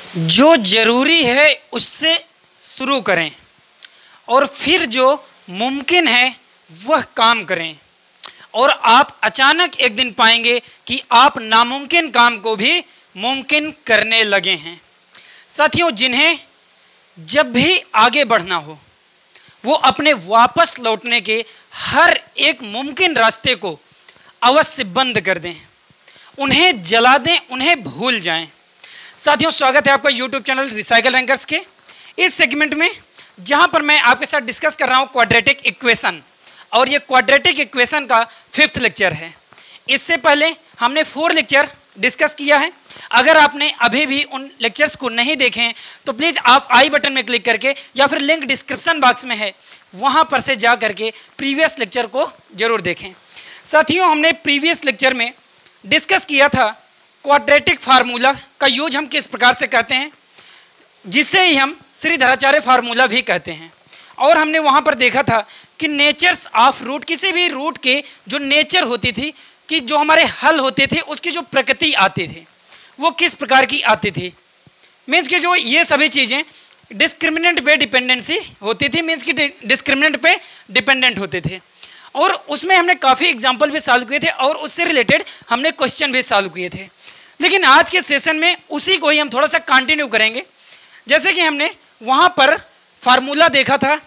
जो जरूरी है उससे शुरू करें और फिर जो मुमकिन है वह काम करें, और आप अचानक एक दिन पाएंगे कि आप नामुमकिन काम को भी मुमकिन करने लगे हैं। साथियों, जिन्हें जब भी आगे बढ़ना हो वो अपने वापस लौटने के हर एक मुमकिन रास्ते को अवश्य बंद कर दें, उन्हें जला दें, उन्हें भूल जाएं। साथियों, स्वागत है आपका YouTube चैनल रिसाइकल रैंकर्स के इस सेगमेंट में, जहां पर मैं आपके साथ डिस्कस कर रहा हूं क्वाड्रेटिक इक्वेशन, और ये क्वाड्रेटिक इक्वेशन का 5th लेक्चर है। इससे पहले हमने 4 लेक्चर डिस्कस किया है। अगर आपने अभी भी उन लेक्चर्स को नहीं देखे हैं तो प्लीज़ आप आई बटन में क्लिक करके या फिर लिंक डिस्क्रिप्शन बॉक्स में है वहां पर से जा करके प्रीवियस लेक्चर को जरूर देखें। साथियों, हमने प्रीवियस लेक्चर में डिस्कस किया था क्वाड्रेटिक फार्मूला का यूज हम किस प्रकार से करते हैं, जिसे ही हम श्रीधराचार्य फार्मूला भी कहते हैं। और हमने वहाँ पर देखा था कि नेचर्स ऑफ रूट, किसी भी रूट के जो नेचर होती थी, कि जो हमारे हल होते थे उसकी जो प्रकृति आती थी वो किस प्रकार की आती थी। मीन्स कि जो ये सभी चीज़ें डिस्क्रिमिनेंट पे डिपेंडेंसी होती थी, मीन्स कि डिस्क्रिमिनेंट पे डिपेंडेंट होते थे, और उसमें हमने काफ़ी एग्जाम्पल भी सॉल्व किए थे और उससे रिलेटेड हमने क्वेश्चन भी सॉल्व किए थे। लेकिन आज के सेशन में उसी को ही हम थोड़ा सा कंटिन्यू करेंगे। जैसे कि हमने वहाँ पर फार्मूला देखा था,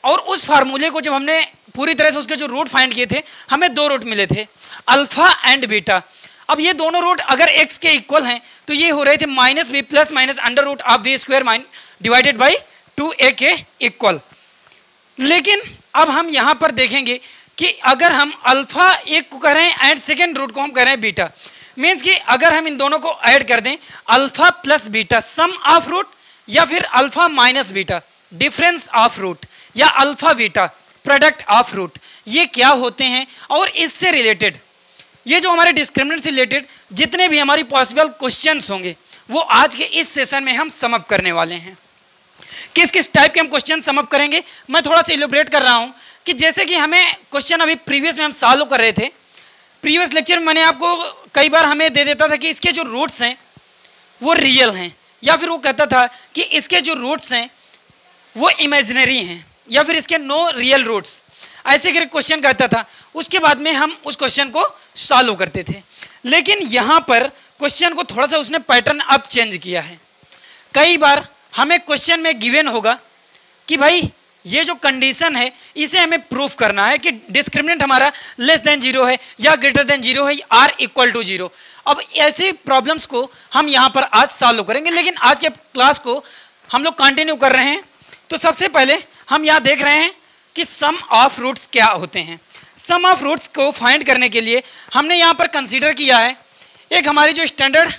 और उस फार्मूले को जब हमने पूरी तरह से उसके जो रूट फाइंड किए थे, हमें 2 रूट मिले थे, अल्फा एंड बीटा। अब ये दोनों रूट अगर x के इक्वल हैं तो ये हो रहे थे -b plus minus under root of v square divided by 2a के इक्वल। लेकिन अब हम यहाँ पर देखेंगे कि अगर हम अल्फा एक को करें एंड सेकेंड रूट को हम करें बीटा, मीन्स कि अगर हम इन दोनों को ऐड कर दें alpha plus beta sum of root, या फिर alpha minus beta difference of root, या alpha beta product of root, ये क्या होते हैं। और इससे रिलेटेड ये जो हमारे डिस्क्रिमिनेंट से रिलेटेड जितने भी हमारी पॉसिबल क्वेश्चंस होंगे वो आज के इस सेशन में हम समअप करने वाले हैं। किस किस टाइप के हम क्वेश्चन समअप करेंगे मैं थोड़ा सा इलेबोरेट कर रहा हूँ, कि जैसे कि हमें क्वेश्चन अभी प्रीवियस में हम सॉल्व कर रहे थे। प्रीवियस लेक्चर में मैंने आपको कई बार हमें दे देता था कि इसके जो रूट्स हैं वो रियल हैं, या फिर वो कहता था कि इसके जो रूट्स हैं वो इमेजिनरी हैं, या फिर इसके नो रियल रूट्स, ऐसे करके क्वेश्चन कहता था। उसके बाद में हम उस क्वेश्चन को सॉल्व करते थे। लेकिन यहाँ पर क्वेश्चन को थोड़ा सा उसने पैटर्न अब चेंज किया है। कई बार हमें क्वेश्चन में गिवन होगा कि भाई ये जो कंडीशन है इसे हमें प्रूफ करना है कि डिस्क्रिमिनेंट हमारा लेस देन 0 है या ग्रेटर देन 0 है, आर इक्वल टू 0। अब ऐसे प्रॉब्लम्स को हम यहाँ पर आज सॉल्व करेंगे, लेकिन आज के क्लास को हम लोग कंटिन्यू कर रहे हैं। तो सबसे पहले हम यहाँ देख रहे हैं कि सम ऑफ रूट्स क्या होते हैं। सम ऑफ रूट्स को फाइंड करने के लिए हमने यहाँ पर कंसीडर किया है एक हमारी जो स्टैंडर्ड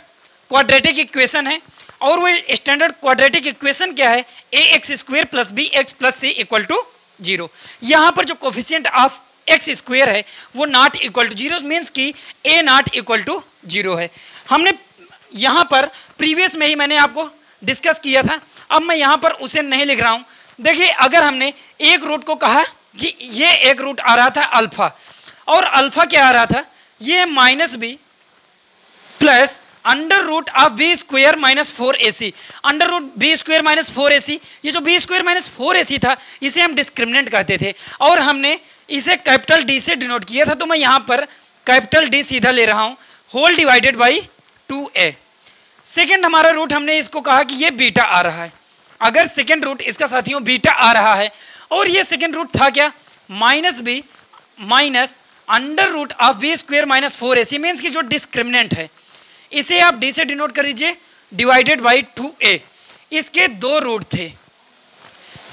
क्वाड्रेटिक इक्वेशन है, और वो स्टैंडर्ड क्वाड्रेटिक इक्वेशन क्या है, ax² plus bx plus c equal to 0। यहाँ पर जो कोफिशिएंट ऑफ x² है वो नॉट इक्वल टू 0, मीन्स कि a नॉट इक्वल टू 0 है। हमने यहाँ पर प्रीवियस में ही मैंने आपको डिस्कस किया था, अब मैं यहाँ पर उसे नहीं लिख रहा हूँ। देखिए, अगर हमने एक रूट को कहा कि ये एक रूट आ रहा था अल्फा, और अल्फा क्या आ रहा था, ये -b plus under root of B square minus 4ac, under root B square minus 4ac, ये जो बी स्क्वेयर माइनस 4ac था इसे हम डिस्क्रिमिनेंट कहते थे, और हमने इसे कैपिटल डी से डिनोट किया था। तो मैं यहाँ पर कैपिटल डी सीधा ले रहा हूँ, whole divided by 2a। Second हमारा रूट हमने इसको कहा कि ये बीटा आ रहा है। अगर सेकेंड रूट इसका साथियों बीटा आ रहा है, और ये सेकेंड रूट था क्या, -b minus under root of B square minus 4ac, means की जो डिस्क्रिमिनेंट है इसे आप डी से डिनोट कर दीजिए, डिवाइडेड बाई 2a। इसके 2 रूट थे,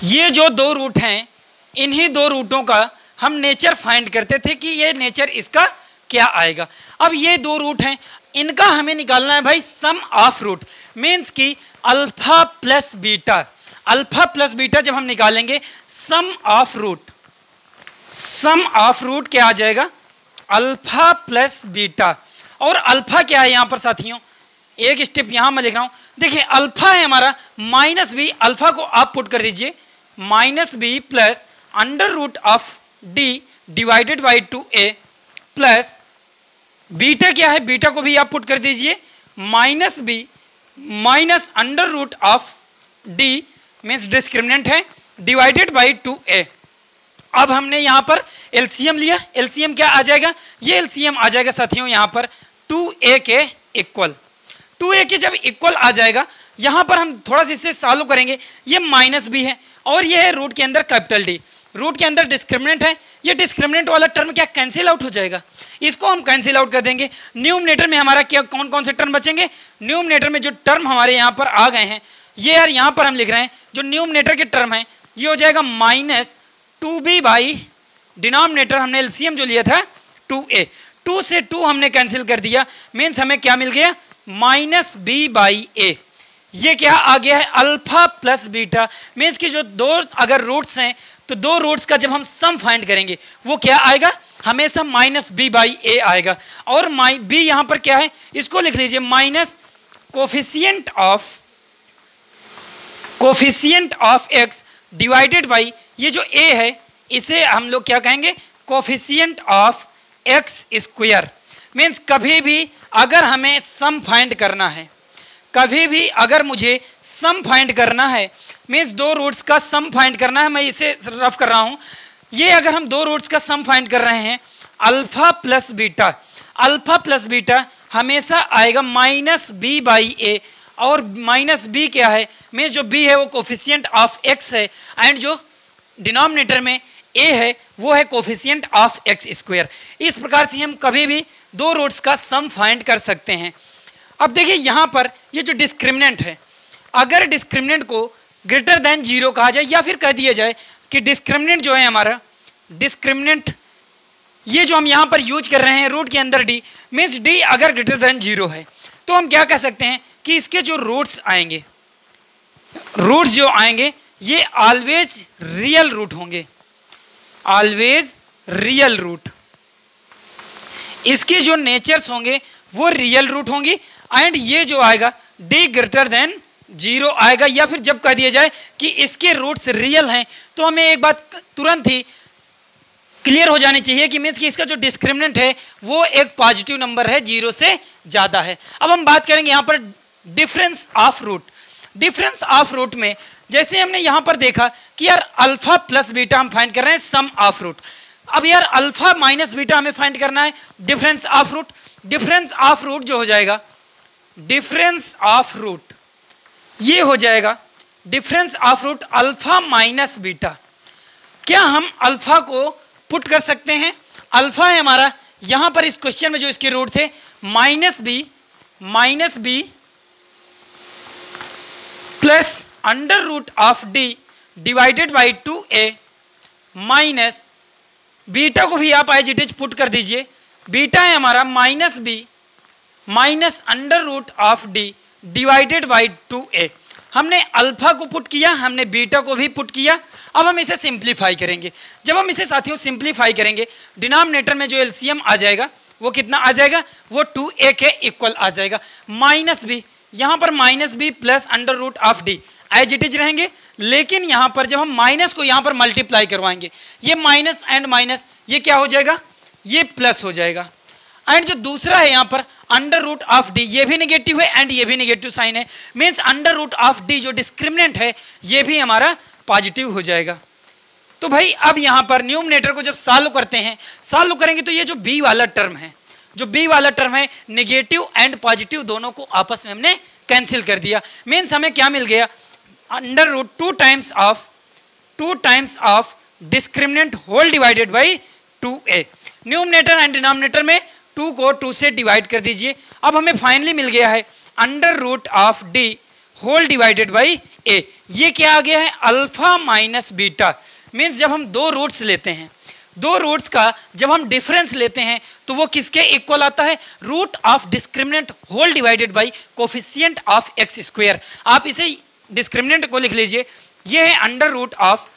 ये जो 2 रूट हैं इन्हीं 2 रूटों का हम नेचर फाइंड करते थे कि ये नेचर इसका क्या आएगा। अब ये 2 रूट हैं, इनका हमें निकालना है भाई सम ऑफ रूट, मीन्स कि alpha plus beta. Alpha plus beta जब हम निकालेंगे sum of root, sum of root क्या आ जाएगा, अल्फा प्लस बीटा। और अल्फा क्या है यहाँ पर साथियों, एक स्टेप यहाँ मैं लिख रहा हूँ। देखिए, अल्फा है हमारा -b, अल्फा को आप पुट कर दीजिए -b plus under root of d divided by 2a plus beta क्या है, बीटा को भी आप पुट कर दीजिए -b minus under root of D means discriminant है डिवाइडेड बाई 2a। अब हमने यहाँ पर एलसीएम लिया, एलसीएम क्या आ जाएगा, ये एलसीएम आ जाएगा साथियों यहाँ पर 2a के इक्वल। 2a के जब इक्वल आ जाएगा यहाँ पर हम थोड़ा सा इससे सॉल्व करेंगे, ये माइनस भी है और ये है रूट के अंदर कैपिटल डी, रूट के अंदर डिस्क्रिमिनेंट है, ये डिस्क्रिमिनेंट वाला टर्म क्या कैंसिल आउट हो जाएगा, इसको हम कैंसिल आउट कर देंगे। न्यूमरेटर में हमारा क्या कौन कौन से टर्म बचेंगे, न्यूमरेटर में जो टर्म हमारे यहाँ पर आ गए हैं ये यार यहाँ पर हम लिख रहे हैं जो न्यूमरेटर के टर्म है ये हो जाएगा माइनस 2b बाई डिनोमिनेटर हमने एलसीएम जो लिया था 2a, 2 से 2 हमने कैंसिल कर दिया मीन्स हमें क्या मिल गया माइनस b बाई a। ये क्या आ गया है अल्फा प्लस बीटा, मीन्स कि जो दो अगर रूट्स हैं तो दो रूट्स का जब हम सम फाइंड करेंगे वो क्या आएगा हमेशा माइनस b बाई a आएगा। और b यहाँ पर क्या है इसको लिख लीजिए minus coefficient of x divided by ये जो a है इसे हम लोग क्या कहेंगे coefficient of x square. Means कभी भी अगर हमें सम फाइंड करना है, कभी भी अगर मुझे सम फाइंड करना है मीन्स दो रूट्स का सम फाइंड करना है, मैं इसे रफ कर रहा हूँ, ये अगर हम दो रूट्स का सम फाइंड कर रहे हैं अल्फा प्लस बीटा हमेशा आएगा माइनस b बाई a। और माइनस b क्या है मीन्स जो b है वो कोफिशिएंट ऑफ x है एंड जो डिनोमिनेटर में a है वो है कोफिशिएंट ऑफ x स्क्वायर। इस प्रकार से हम कभी भी दो रूट्स का सम फाइंड कर सकते हैं। अब देखिए यहाँ पर ये जो डिस्क्रिमिनेंट है अगर डिस्क्रिमिनेंट को ग्रेटर देन 0 कहा जाए या फिर कह दिया जाए कि डिस्क्रिमिनेंट जो है हमारा डिस्क्रिमिनेंट ये जो हम यहाँ पर यूज कर रहे हैं रूट के अंदर d मीन्स d अगर ग्रेटर देन 0 है तो हम क्या कह सकते हैं कि इसके जो रूट्स आएंगे, रूट्स जो आएंगे ये ऑलवेज रियल रूट होंगे, ऑलवेज रियल रूट, इसके जो नेचर्स होंगे वो रियल रूट होंगी एंड ये जो आएगा d ग्रेटर देन 0 आएगा। या फिर जब कह दिया जाए कि इसके रूट्स रियल हैं तो हमें एक बात तुरंत ही क्लियर हो जानी चाहिए कि मीन्स कि इसका जो डिस्क्रिमिनेंट है वो एक पॉजिटिव नंबर है 0 से ज़्यादा है। अब हम बात करेंगे यहाँ पर difference of root. Difference of root में जैसे हमने यहाँ पर देखा कि यार अल्फा प्लस बीटा हम फाइंड कर रहे हैं सम ऑफ रूट, अब यार अल्फा माइनस बीटा हमें फाइंड करना है difference of root. Difference of root जो हो जाएगा डिफरेंस ऑफ रूट ये हो जाएगा difference of root alpha minus beta. क्या हम अल्फा को पुट कर सकते हैं, अल्फा है हमारा यहाँ पर इस क्वेश्चन में जो इसके रूट थे minus B plus under root of D divided by 2a minus beta को भी आप एज इट इज पुट कर दीजिए, बीटा है हमारा minus B minus under root of D divided by 2a। हमने अल्फा को पुट किया, हमने बीटा को भी पुट किया। अब हम इसे सिंप्लीफाई करेंगे। जब हम इसे साथियों सिंप्लीफाई करेंगे डिनोमिनेटर में जो एलसीएम आ जाएगा वो कितना आ जाएगा वो 2a के इक्वल आ जाएगा। माइनस बी यहाँ पर minus B plus under root of D as it is रहेंगे, लेकिन यहाँ पर जब हम माइनस को यहाँ पर मल्टीप्लाई करवाएंगे ये माइनस एंड माइनस ये क्या हो जाएगा ये प्लस हो जाएगा। एंड जो दूसरा है यहाँ पर अंडर रूट ऑफ डी ये भी नेगेटिव है एंड ये भी नेगेटिव साइन है, means under root of D जो डिस्क्रिमिनेंट है ये भी हमारा पॉजिटिव हो जाएगा। तो भाई अब यहाँ पर न्यूमरेटर को जब सॉल्व करते हैं, सॉल्व करेंगे तो ये जो बी वाला टर्म है, जो बी वाला टर्म है नेगेटिव एंड पॉजिटिव दोनों को आपस में हमने कैंसिल कर दिया। मीन्स हमें क्या मिल गया under root 2 times of discriminant whole divided by 2a। Numerator and denominator में 2 को 2 से डिवाइड कर दीजिए। अब हमें फाइनली मिल गया है under root of D whole divided by a। ये क्या आ गया है अल्फा माइनस बीटा। मीन्स जब हम दो रूट्स लेते हैं, दो रूट्स का जब हम डिफरेंस लेते हैं तो वो किसके इक्वल आता है root of discriminant whole divided by coefficient of x square. आप इसे डिस्क्रिमिनेंट को लिख लीजिए, ये है under root of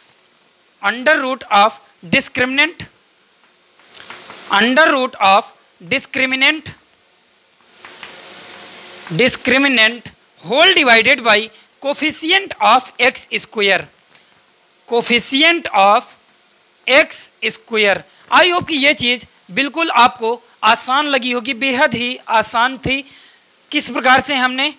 discriminant whole divided by coefficient of x square, coefficient of x square. I hope कि ये चीज़ बिल्कुल आपको आसान लगी होगी, बेहद ही आसान थी। किस प्रकार से हमने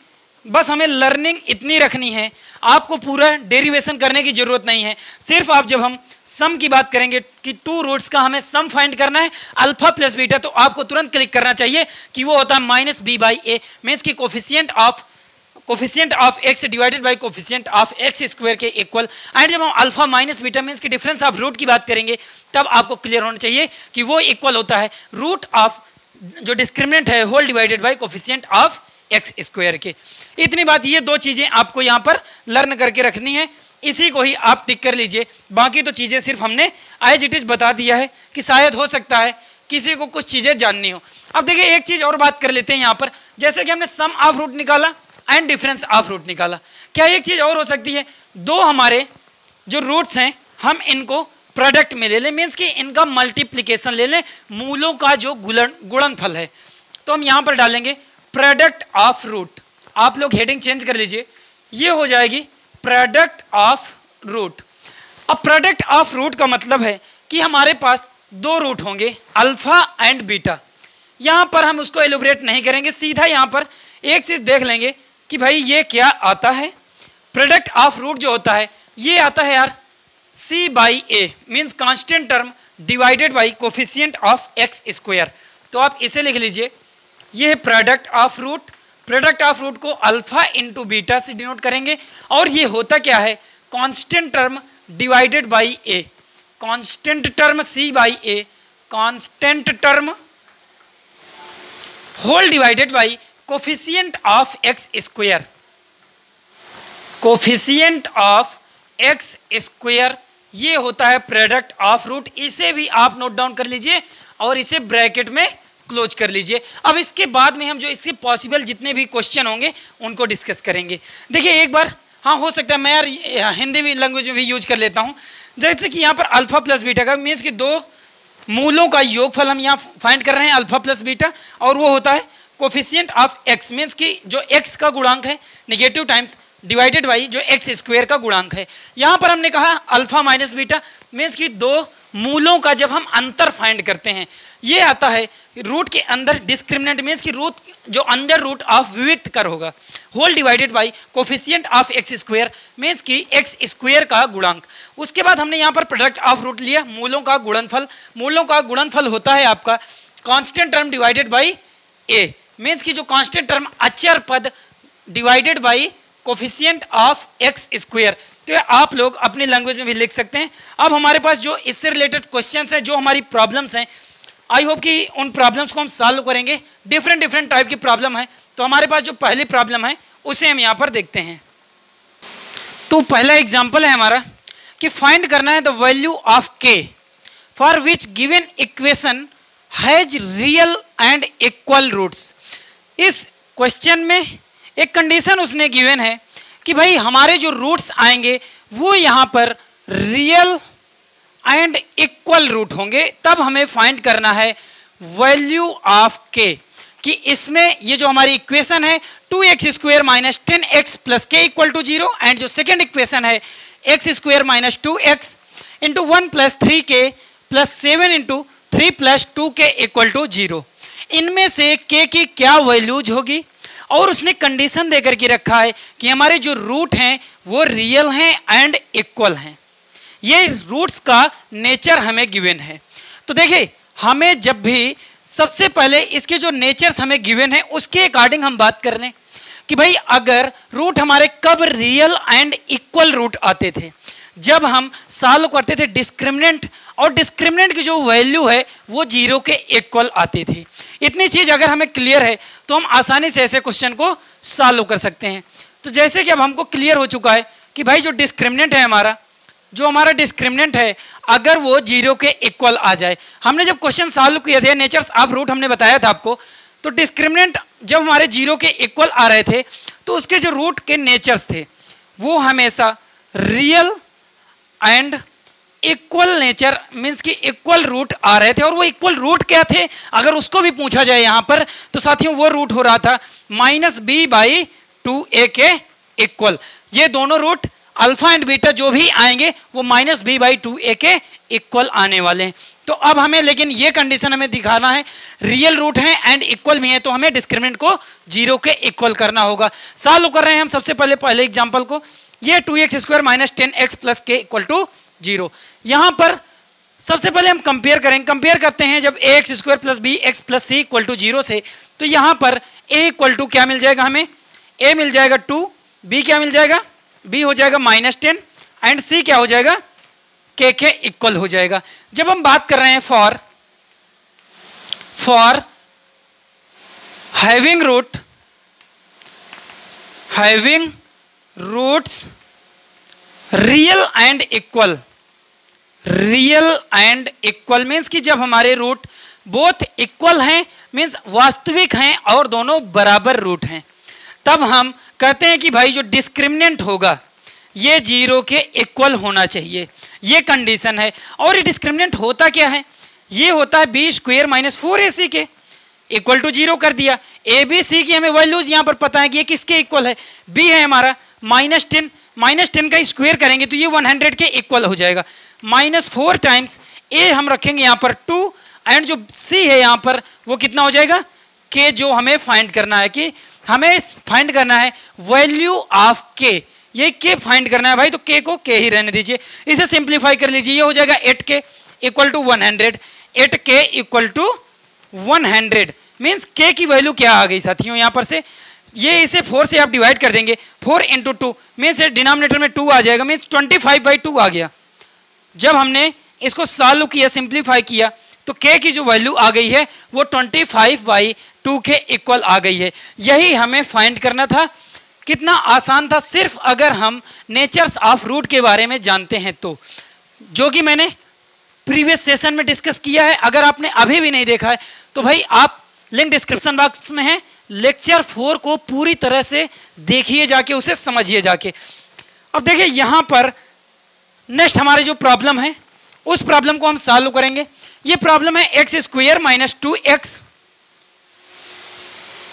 बस हमें लर्निंग इतनी रखनी है, आपको पूरा डेरिवेशन करने की जरूरत नहीं है। सिर्फ आप जब हम सम की बात करेंगे कि टू रूट्स का हमें सम फाइंड करना है अल्फा प्लस बीटा, तो आपको तुरंत क्लिक करना चाहिए कि वो होता है minus b by a, means की coefficient of x divided by coefficient of x square के इक्वल। एंड जब हम अल्फा माइनस बीटा मीन्स की डिफरेंस ऑफ रूट की बात करेंगे तब आपको क्लियर होना चाहिए कि वो इक्वल होता है रूट ऑफ जो डिस्क्रिमिनेंट है whole divided by coefficient of x square के। इतनी बात, ये दो चीजें आपको यहाँ पर लर्न करके रखनी है, इसी को ही आप टिक कर लीजिए। बाकी तो चीजें सिर्फ हमने एज इट इज बता दिया है कि शायद हो सकता है किसी को कुछ चीजें जाननी हो। अब देखिए एक चीज और बात कर लेते हैं यहाँ पर, जैसे कि हमने सम ऑफ रूट निकाला एंड डिफरेंस ऑफ रूट निकाला, क्या एक चीज और हो सकती है, दो हमारे जो रूट्स हैं हम इनको प्रोडक्ट में ले लें, मीन्स कि इनका मल्टीप्लीकेशन ले लें, मूलों का जो गुणनफल है, तो हम यहाँ पर डालेंगे प्रोडक्ट ऑफ रूट। आप लोग हेडिंग चेंज कर लीजिए, ये हो जाएगी प्रोडक्ट ऑफ रूट। अब प्रोडक्ट ऑफ रूट का मतलब है कि हमारे पास दो रूट होंगे अल्फा एंड बीटा। यहाँ पर हम उसको एलोबरेट नहीं करेंगे, सीधा यहाँ पर एक चीज देख लेंगे कि भाई ये क्या आता है। प्रोडक्ट ऑफ रूट जो होता है ये आता है यार c by a, means constant term divided by coefficient of x square. तो आप इसे लिख लीजिए, ये है product of root. Product of root को अल्फा इंटू बीटा से डिनोट करेंगे, और ये होता क्या है, constant term divided by a, constant term c by a, constant term whole divided by coefficient of x square, coefficient of x square, ये होता है प्रोडक्ट ऑफ रूट। इसे भी आप नोट डाउन कर लीजिए और इसे ब्रैकेट में क्लोज कर लीजिए। अब इसके बाद में हम जो इसके पॉसिबल जितने भी क्वेश्चन होंगे उनको डिस्कस करेंगे। देखिए एक बार, हाँ हो सकता है मैं यार हिंदी भी लैंग्वेज में भी यूज कर लेता हूँ, जैसे कि यहाँ पर अल्फा प्लस बीटा का मीन्स कि दो मूलों का योगफल हम यहाँ फाइंड कर रहे हैं अल्फा प्लस बीटा, और वो होता है कोफिशिएंट ऑफ एक्स, मीन्स कि जो एक्स का गुणांक है नेगेटिव टाइम्स डिवाइडेड बाई जो एक्स स्क्वायर का गुणांक है। यहाँ पर हमने कहा अल्फा माइनस बीटा, मीन्स कि दो मूलों का जब हम अंतर फाइंड करते हैं ये आता है रूट के अंदर डिस्क्रिमिनेंट, मीन्स कि रूट जो अंडर रूट ऑफ विविक्त कर होगा, whole divided by coefficient of x square, means कि एक्स स्क्वायर का गुणांक। उसके बाद हमने यहाँ पर प्रोडक्ट ऑफ रूट लिया, मूलों का गुणनफल। मूलों का गुणनफल होता है आपका constant term divided by a, means कि जो कांस्टेंट टर्म अचर पद divided by coefficient of x square. तो आप लोग अपनी लैंग्वेज में भी लिख सकते हैं। अब हमारे पास जो इससे रिलेटेड क्वेश्चंस हैं, जो हमारी प्रॉब्लम्स हैं, आई होप कि उन प्रॉब्लम्स को हम सॉल्व करेंगे। डिफरेंट टाइप की प्रॉब्लम है, तो हमारे पास जो पहली प्रॉब्लम है उसे हम यहाँ पर देखते हैं। तो पहला एग्जाम्पल है हमारा कि फाइंड करना है the value of k for which given equation has real and equal roots. इस क्वेश्चन में एक कंडीशन उसने गिवन है कि भाई हमारे जो रूट्स आएंगे वो यहाँ पर रियल एंड इक्वल रूट होंगे, तब हमें फाइंड करना है वैल्यू ऑफ के, कि इसमें ये जो हमारी इक्वेशन है 2x square minus 10x plus k equal to 0, and जो सेकेंड इक्वेशन है x square minus 2x into 1 plus 3k plus 7 into 3 plus 2k equal to 0, इनमें से k की क्या वैल्यूज होगी। और उसने कंडीशन देकर के रखा है कि हमारे जो रूट हैं वो रियल हैं एंड इक्वल हैं। ये रूट्स का नेचर हमें गिवन है। तो देखिए हमें जब भी सबसे पहले इसके जो नेचर्स हमें गिवन है उसके अकॉर्डिंग हम बात कर लें कि भाई अगर रूट हमारे कब रियल एंड इक्वल रूट आते थे, जब हम सॉल्व करते थे डिस्क्रिमिनेंट, और डिस्क्रिमिनेंट की जो वैल्यू है वो 0 के इक्वल आती थी। इतनी चीज़ अगर हमें क्लियर है तो हम आसानी से ऐसे क्वेश्चन को सॉल्व कर सकते हैं। तो जैसे कि अब हमको क्लियर हो चुका है कि भाई जो डिस्क्रिमिनेंट है हमारा, जो हमारा डिस्क्रिमिनेंट है अगर वो 0 के इक्वल आ जाए, हमने जब क्वेश्चन सॉल्व किए थे नेचर्स ऑफ रूट हमने बताया था आपको, तो डिस्क्रिमिनेंट जब हमारे 0 के इक्वल आ रहे थे तो उसके जो रूट के नेचर्स थे वो हमेशा real and equal nature, means कि इक्वल रूट आ रहे थे। और वो इक्वल रूट क्या थे अगर उसको भी पूछा जाए यहाँ पर, तो साथियों वो रूट हो रहा था माइनस बी बाई 2a के इक्वल। ये दोनों रूट अल्फा एंड बीटा जो भी आएंगे वो माइनस बी बाई 2a के इक्वल आने वाले हैं। तो अब हमें लेकिन ये कंडीशन हमें दिखाना है, रियल रूट है एंड इक्वल भी है, तो हमें डिस्क्रिमिनेंट को 0 के इक्वल करना होगा। सॉल्व कर रहे हैं हम सबसे पहले एग्जांपल को। ये 2x square minus 10x plus k equal to 0। यहाँ पर सबसे पहले हम कंपेयर करेंगे, कंपेयर करते हैं जब ax square plus b x plus c equal to 0 से, तो यहाँ पर a इक्वल टू क्या मिल जाएगा हमें, a मिल जाएगा 2, b क्या मिल जाएगा, b हो जाएगा -10 एंड c क्या हो जाएगा, k के इक्वल हो जाएगा। जब हम बात कर रहे हैं for having roots real and equal means कि जब हमारे रूट बोथ इक्वल हैं मीन्स वास्तविक हैं और दोनों बराबर रूट हैं, तब हम कहते हैं कि भाई जो डिस्क्रिमिनेंट होगा ये 0 के इक्वल होना चाहिए, ये कंडीशन है। और ये डिस्क्रिमिनेंट होता क्या है, ये होता है बी स्क्वायर माइनस 4ac के इक्वल टू 0 कर दिया। ए बी सी की हमें वैल्यूज यहाँ पर पता है कि ये किसके इक्वल है, बी है हमारा -10 का स्क्वायर करेंगे तो ये 100 के इक्वल हो जाएगा। -4 टाइम्स ए हम रखेंगे यहाँ पर 2 एंड जो सी है यहाँ पर वो कितना हो जाएगा, के जो हमें फाइंड करना है, कि हमें फाइंड करना है वैल्यू ऑफ के, ये के फाइंड करना है भाई, तो के को के ही रहने दीजिए। इसे सिंप्लीफाई कर लीजिए, ये हो जाएगा 8k equal to 100, 8k equal to 100 मीन्स के की वैल्यू क्या आ गई साथियों, यहाँ पर से ये इसे 4 से आप डिवाइड कर देंगे, 4 इंटू 2 मीन्स डिनोमिनेटर में 2 आ जाएगा, मीन्स 25/2 आ गया। जब हमने इसको सॉल्व किया, सिंप्लीफाई किया, तो के की जो वैल्यू आ गई है वो 25/2 के इक्वल आ गई है। यही हमें फाइंड करना था। कितना आसान था, सिर्फ अगर हम नेचर्स ऑफ रूट के बारे में जानते हैं तो, जो कि मैंने प्रीवियस सेशन में डिस्कस किया है। अगर आपने अभी भी नहीं देखा है तो भाई आप लिंक डिस्क्रिप्शन बॉक्स में है, लेक्चर 4 को पूरी तरह से देखिए जाके, उसे समझिए जाके। अब देखिए यहाँ पर नेक्स्ट हमारे जो प्रॉब्लम है उस प्रॉब्लम को हम सॉल्व करेंगे। ये प्रॉब्लम है x square minus 2x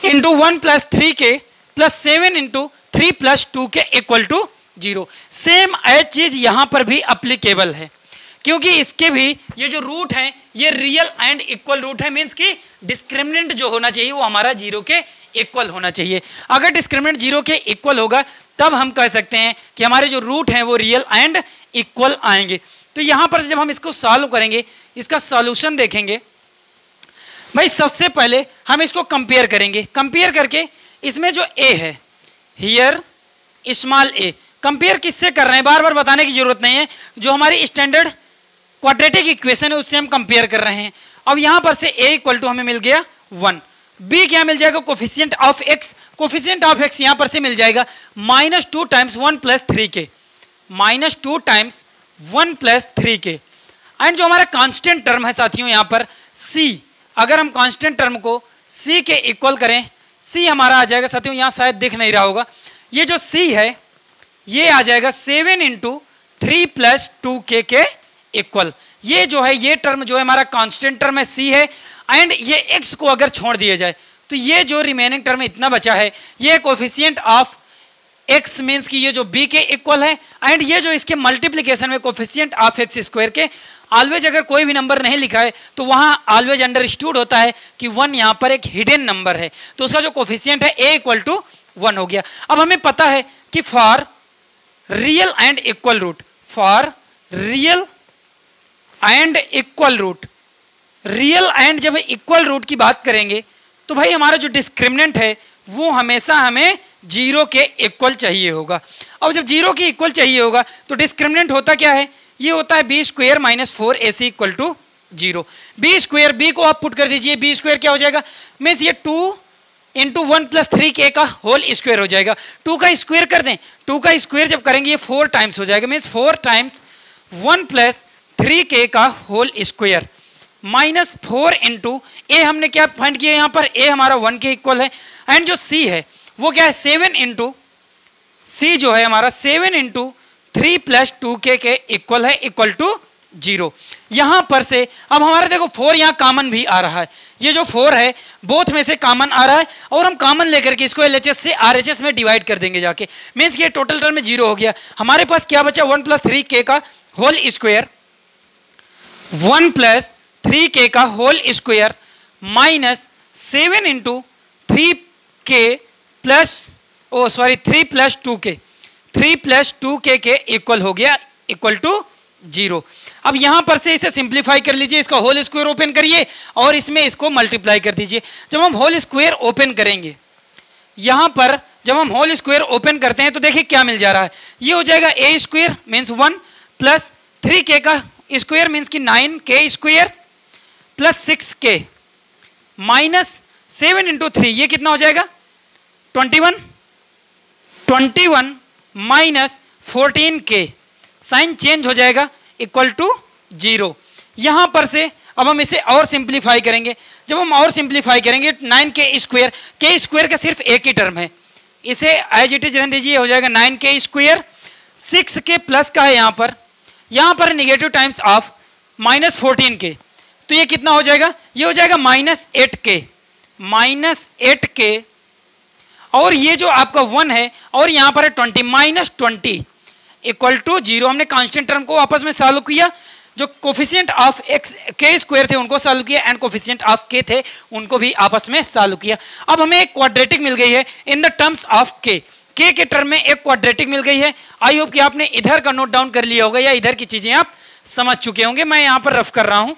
into 1 plus 3k plus 7 into 3 plus 2 के इक्वल टू 0। सेम एज चीज यहां पर भी अप्लीकेबल है, क्योंकि इसके भी ये जो रूट हैं ये रियल एंड इक्वल रूट है, मीन्स कि डिस्क्रिमिनेंट जो होना चाहिए वो हमारा 0 के इक्वल होना चाहिए। अगर डिस्क्रिमिनेंट 0 के इक्वल होगा तब हम कह सकते हैं कि हमारे जो रूट हैं वो रियल एंड इक्वल आएंगे। तो यहां पर जब हम इसको सॉल्व करेंगे, इसका सॉल्यूशन देखेंगे, भाई सबसे पहले हम इसको कंपेयर करेंगे। कंपेयर करके इसमें जो a है हियर स्मॉल a, कंपेयर किससे कर रहे हैं बार बार बताने की जरूरत नहीं है, जो हमारी स्टैंडर्ड क्वाड्रेटिक इक्वेशन है उससे हम कंपेयर कर रहे हैं। अब यहां पर से a इक्वल टू हमें मिल गया 1, b क्या मिल जाएगा, coefficient of x, coefficient of x यहां पर से मिल जाएगा -2 times 1 plus 3k, -2 times 1 plus 3k and जो हमारा कांस्टेंट टर्म है साथियों यहाँ पर c, अगर हम कांस्टेंट टर्म को c के इक्वल करें, c हमारा आ जाएगा साथियों, यहाँ शायद दिख नहीं रहा होगा, ये जो c है ये आ जाएगा 7 इंटू 3 प्लस 2k के इक्वल। ये जो है ये टर्म जो है हमारा कांस्टेंट टर्म है c है, एंड ये x को अगर छोड़ दिया जाए तो ये जो रिमेनिंग टर्म इतना बचा है ये कोफिशिएंट ऑफ x मीन्स कि ये जो b के इक्वल है, एंड ये जो इसके मल्टीप्लिकेशन में कोफिशिएंट ऑफ x स्क्वायर के, ऑलवेज अगर कोई भी नंबर नहीं लिखा है तो वहां ऑलवेज अंडरस्टूड होता है कि 1 यहाँ पर एक हिडन नंबर है, तो उसका जो कोफिशिएंट है a इक्वल टू 1 हो गया। अब हमें पता है कि for real and equal root, for real and equal root, real and जब इक्वल रूट की बात करेंगे तो भाई हमारा जो डिस्क्रिमिनेंट है वो हमेशा हमें 0 के इक्वल चाहिए होगा। अब जब 0 के इक्वल चाहिए होगा तो डिस्क्रिमिनेंट होता क्या है, ये होता है b square minus 4ac equal to 0। B square, b को आप पुट कर दीजिए, बी स्क्वायर क्या हो जाएगा, मीन्स ये 2 इंटू 1 प्लस 3k का होल स्क्वायर हो जाएगा। 2 का स्क्वायर कर दें, 2 का स्क्वायर जब करेंगे ये 4 टाइम्स हो जाएगा, मीन्स 4 टाइम्स 1 प्लस 3k का होल स्क्वायर माइनस 4 इंटू ए, हमने क्या फाइंड किया यहाँ पर, ए हमारा 1 के इक्वल है, एंड जो सी है वो क्या है 7 इंटू, सी जो है हमारा 7 इंटू 3 प्लस 2k के इक्वल है, इक्वल टू 0। यहां पर से अब हमारे देखो 4 यहाँ कॉमन भी आ रहा है, ये जो 4 है बोथ में से कॉमन आ रहा है, और हम कॉमन लेकर के इसको LHS से RHS में डिवाइड कर देंगे जाके, मीन्स ये टोटल टर्म में 0 हो गया। हमारे पास क्या बचा 1 प्लस 3k का होल स्क्वायर 1 प्लस 3k का whole square minus 7 into 3k plus 3 plus 2k, 3 plus 2k के इक्वल हो गया, इक्वल टू 0। अब यहां पर से इसे सिंप्लीफाई कर लीजिए, इसका होल स्क्वायर ओपन करिए और इसमें इसको मल्टीप्लाई कर दीजिए। जब हम होल स्क्वायर ओपन करेंगे, यहां पर जब हम होल स्क्वायर ओपन करते हैं तो देखिए क्या मिल जा रहा है, ये हो जाएगा a square means 1 plus 3k का स्क्वायर मीन्स की 9k square plus 6k minus 7 into 3, ये कितना हो जाएगा 21 माइनस 14k, साइन चेंज हो जाएगा इक्वल टू 0। यहां पर से अब हम इसे और सिंप्लीफाई करेंगे। जब हम और सिंप्लीफाई करेंगे 9k स्क्वायर, k स्क्वायर का सिर्फ एक ही टर्म है, इसे एज इट इज रहने दीजिए, हो जाएगा 9k स्क्वायर, 6k प्लस का है यहां पर negative times of minus 14k, तो ये कितना हो जाएगा, ये हो जाएगा माइनस 8k, और ये जो आपका 1 है और यहां पर है 20 माइनस 20 इक्वल टू 0। हमने कांस्टेंट टर्म को आपस में सॉल्व किया, जो coefficient of x k square थे उनको सॉल्व किया एंड कोफिशिएंट ऑफ k थे उनको भी आपस में सॉल्व किया। अब हमें एक क्वाड्रेटिक मिल गई है in the terms of k के टर्म में एक क्वाड्रेटिक मिल गई है। आई होप कि आपने इधर का नोट डाउन कर लिया होगा या इधर की चीजें आप समझ चुके होंगे, मैं यहाँ पर रफ कर रहा हूँ।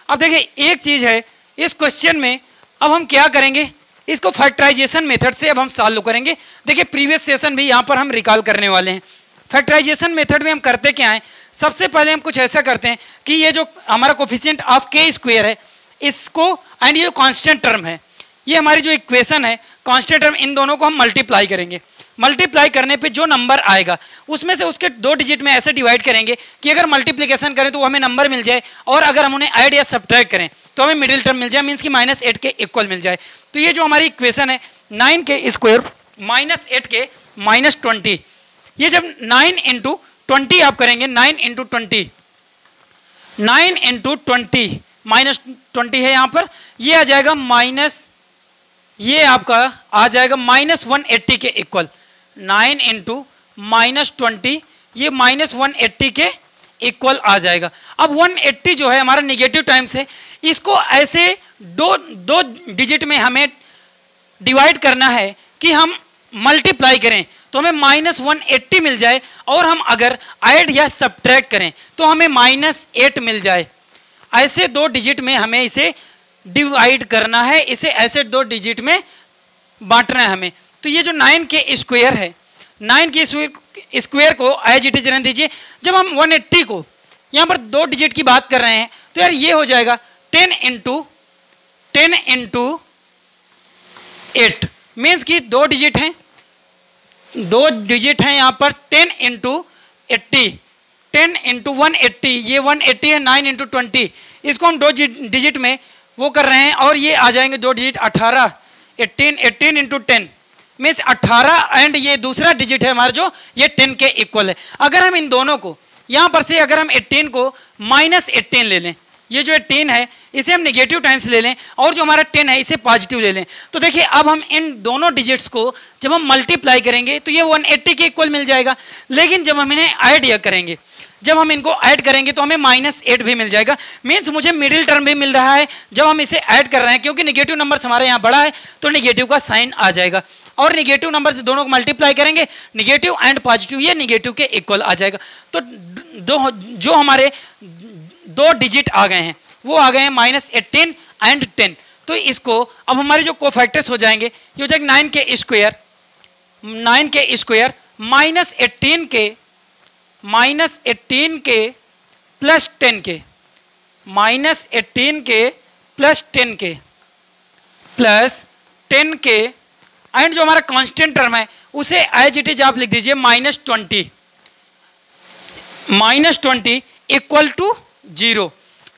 अब देखिए एक चीज है इस क्वेश्चन में, अब हम क्या करेंगे, इसको फैक्टराइजेशन मेथड से अब हम सॉल्व करेंगे। देखिए प्रीवियस सेशन भी यहाँ पर हम रिकॉल करने वाले हैं। फैक्टराइजेशन मेथड में हम करते क्या है, सबसे पहले हम कुछ ऐसा करते हैं कि ये जो हमारा कोफिशिएंट ऑफ k स्क्वायर है इसको एंड ये जो कांस्टेंट टर्म है, ये हमारी जो इक्वेशन है कांस्टेंट टर्म, इन दोनों को हम मल्टीप्लाई करेंगे। मल्टीप्लाई करने पे जो नंबर आएगा उसमें से उसके 2 डिजिट में ऐसे डिवाइड करेंगे कि अगर मल्टीप्लिकेशन करें तो हमें नंबर मिल जाए, और अगर हम उन्हें ऐड या सब्ट्रैक्ट करें तो हमें मिडिल टर्म मिल जाए, मीन्स कि माइनस 8 के इक्वल मिल जाए। तो ये जो हमारी इक्वेशन है 9k square minus 8k minus 20, ये जब 9 इंटू 20 आप करेंगे, 9 इंटू 20 माइनस 20 है यहाँ पर, ये आ जाएगा माइनस, ये आपका आ जाएगा माइनस 180 के इक्वल। 9 इंटू माइनस 20, ये माइनस 180 के इक्वल आ जाएगा। अब 180 जो है हमारा निगेटिव टाइम्स है, इसको ऐसे दो डिजिट में हमें डिवाइड करना है कि हम मल्टीप्लाई करें तो हमें माइनस 180 मिल जाए, और हम अगर ऐड या सब्ट्रैक्ट करें तो हमें माइनस 8 मिल जाए। ऐसे 2 डिजिट में हमें इसे डिवाइड करना है, इसे ऐसे 2 डिजिट में बांटना है हमें। तो ये जो 9 के स्क्वायर है, 9 के स्क्वायर को एज इट इज रहने दीजिए। जब हम 180 को यहाँ पर 2 डिजिट की बात कर रहे हैं तो यार ये हो जाएगा 10 इंटू 8, मीन्स कि 2 डिजिट हैं, 2 डिजिट हैं यहाँ पर 10 इंटू 80, 10 इंटू 180, ये 180 है, 9 इंटू 20, इसको हम 2 डिजिट में वो कर रहे हैं, और ये आ जाएंगे 2 डिजिट 18, 18 इंटू 10 मीन्स 18, एंड ये दूसरा डिजिट है हमारा जो ये 10 के इक्वल है। अगर हम इन दोनों को यहाँ पर से अगर हम 18 को माइनस 18 ले लें, ये जो 10 है इसे हम नेगेटिव टाइम्स ले लें, और जो हमारा 10 है इसे पॉजिटिव ले लें, तो देखिए अब हम इन दोनों डिजिट्स को जब हम मल्टीप्लाई करेंगे तो ये 180 के इक्वल मिल जाएगा। लेकिन जब हम इन्हें ऐड या करेंगे, जब हम इनको ऐड करेंगे तो हमें माइनस 8 भी मिल जाएगा, मीन्स मुझे मिडिल टर्म भी मिल रहा है जब हम इसे ऐड कर रहे हैं, क्योंकि निगेटिव नंबर हमारे यहाँ बड़ा है तो निगेटिव का साइन आ जाएगा, और निगेटिव नंबर से दोनों को मल्टीप्लाई करेंगे, निगेटिव एंड पॉजिटिव ये निगेटिव के इक्वल आ जाएगा। तो जो हमारे 2 डिजिट आ गए हैं वो आ गए हैं माइनस 18 एंड 10। तो इसको अब हमारे जो कोफैक्टर्स हो जाएंगे, ये हो जाएगा 9 के स्क्वायर माइनस 18 के प्लस 10 के, माइनस 18 के प्लस 10 के प्लस 10 के, एंड जो हमारा कांस्टेंट टर्म है उसे एज इट इज आप लिख दीजिए माइनस 20 इक्वल टू 0।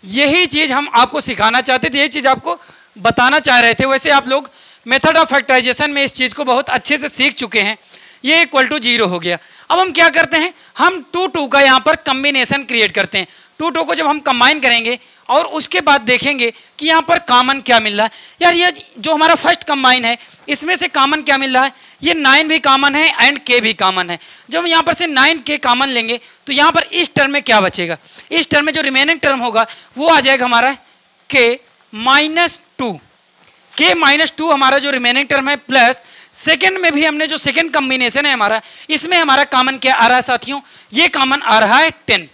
यही चीज हम आपको सिखाना चाहते थे, यही चीज आपको बताना चाह रहे थे। वैसे आप लोग मेथड ऑफ फैक्टराइजेशन में इस चीज को बहुत अच्छे से सीख चुके हैं। ये इक्वल टू 0 हो गया। अब हम क्या करते हैं, हम 2 का यहाँ पर कम्बिनेशन क्रिएट करते हैं। 2 को जब हम कंबाइन करेंगे और उसके बाद देखेंगे कि यहाँ पर कॉमन क्या मिल रहा है। यार ये जो हमारा फर्स्ट कंबाइन है इसमें से कॉमन क्या मिल रहा है, ये 9 भी कॉमन है एंड k भी कॉमन है। जब हम यहाँ पर से 9k कॉमन लेंगे तो यहाँ पर इस टर्म में क्या बचेगा, इस टर्म में जो रिमेनिंग टर्म होगा वो आ जाएगा हमारा k माइनस 2, k माइनस 2 हमारा जो रिमेनिंग टर्म है, प्लस सेकेंड में भी हमने जो सेकेंड कॉम्बिनेशन है हमारा, इसमें हमारा कॉमन क्या आ रहा है साथियों, ये कॉमन आ रहा है 10।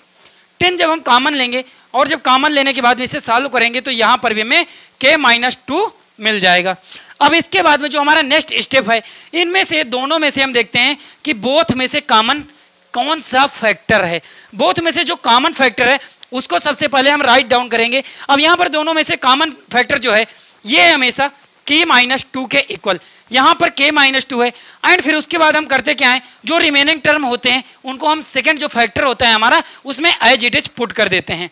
10 जब हम कॉमन लेंगे और जब कॉमन लेने के बाद में इसे सॉल्व करेंगे तो यहाँ पर भी हमें k माइनस 2 मिल जाएगा। अब इसके बाद में जो हमारा नेक्स्ट स्टेप है, इनमें से दोनों में से हम देखते हैं कि बोथ में से कॉमन कौन सा फैक्टर है। बोथ में से जो कॉमन फैक्टर है उसको सबसे पहले हम राइट डाउन करेंगे। अब यहाँ पर दोनों में से कॉमन फैक्टर जो है ये हमेशा k माइनस 2 के इक्वल, यहाँ पर k माइनस 2 है। एंड फिर उसके बाद हम करते क्या है, जो रिमेनिंग टर्म होते हैं उनको हम सेकेंड जो फैक्टर होता है हमारा उसमें एज इट इज पुट कर देते हैं।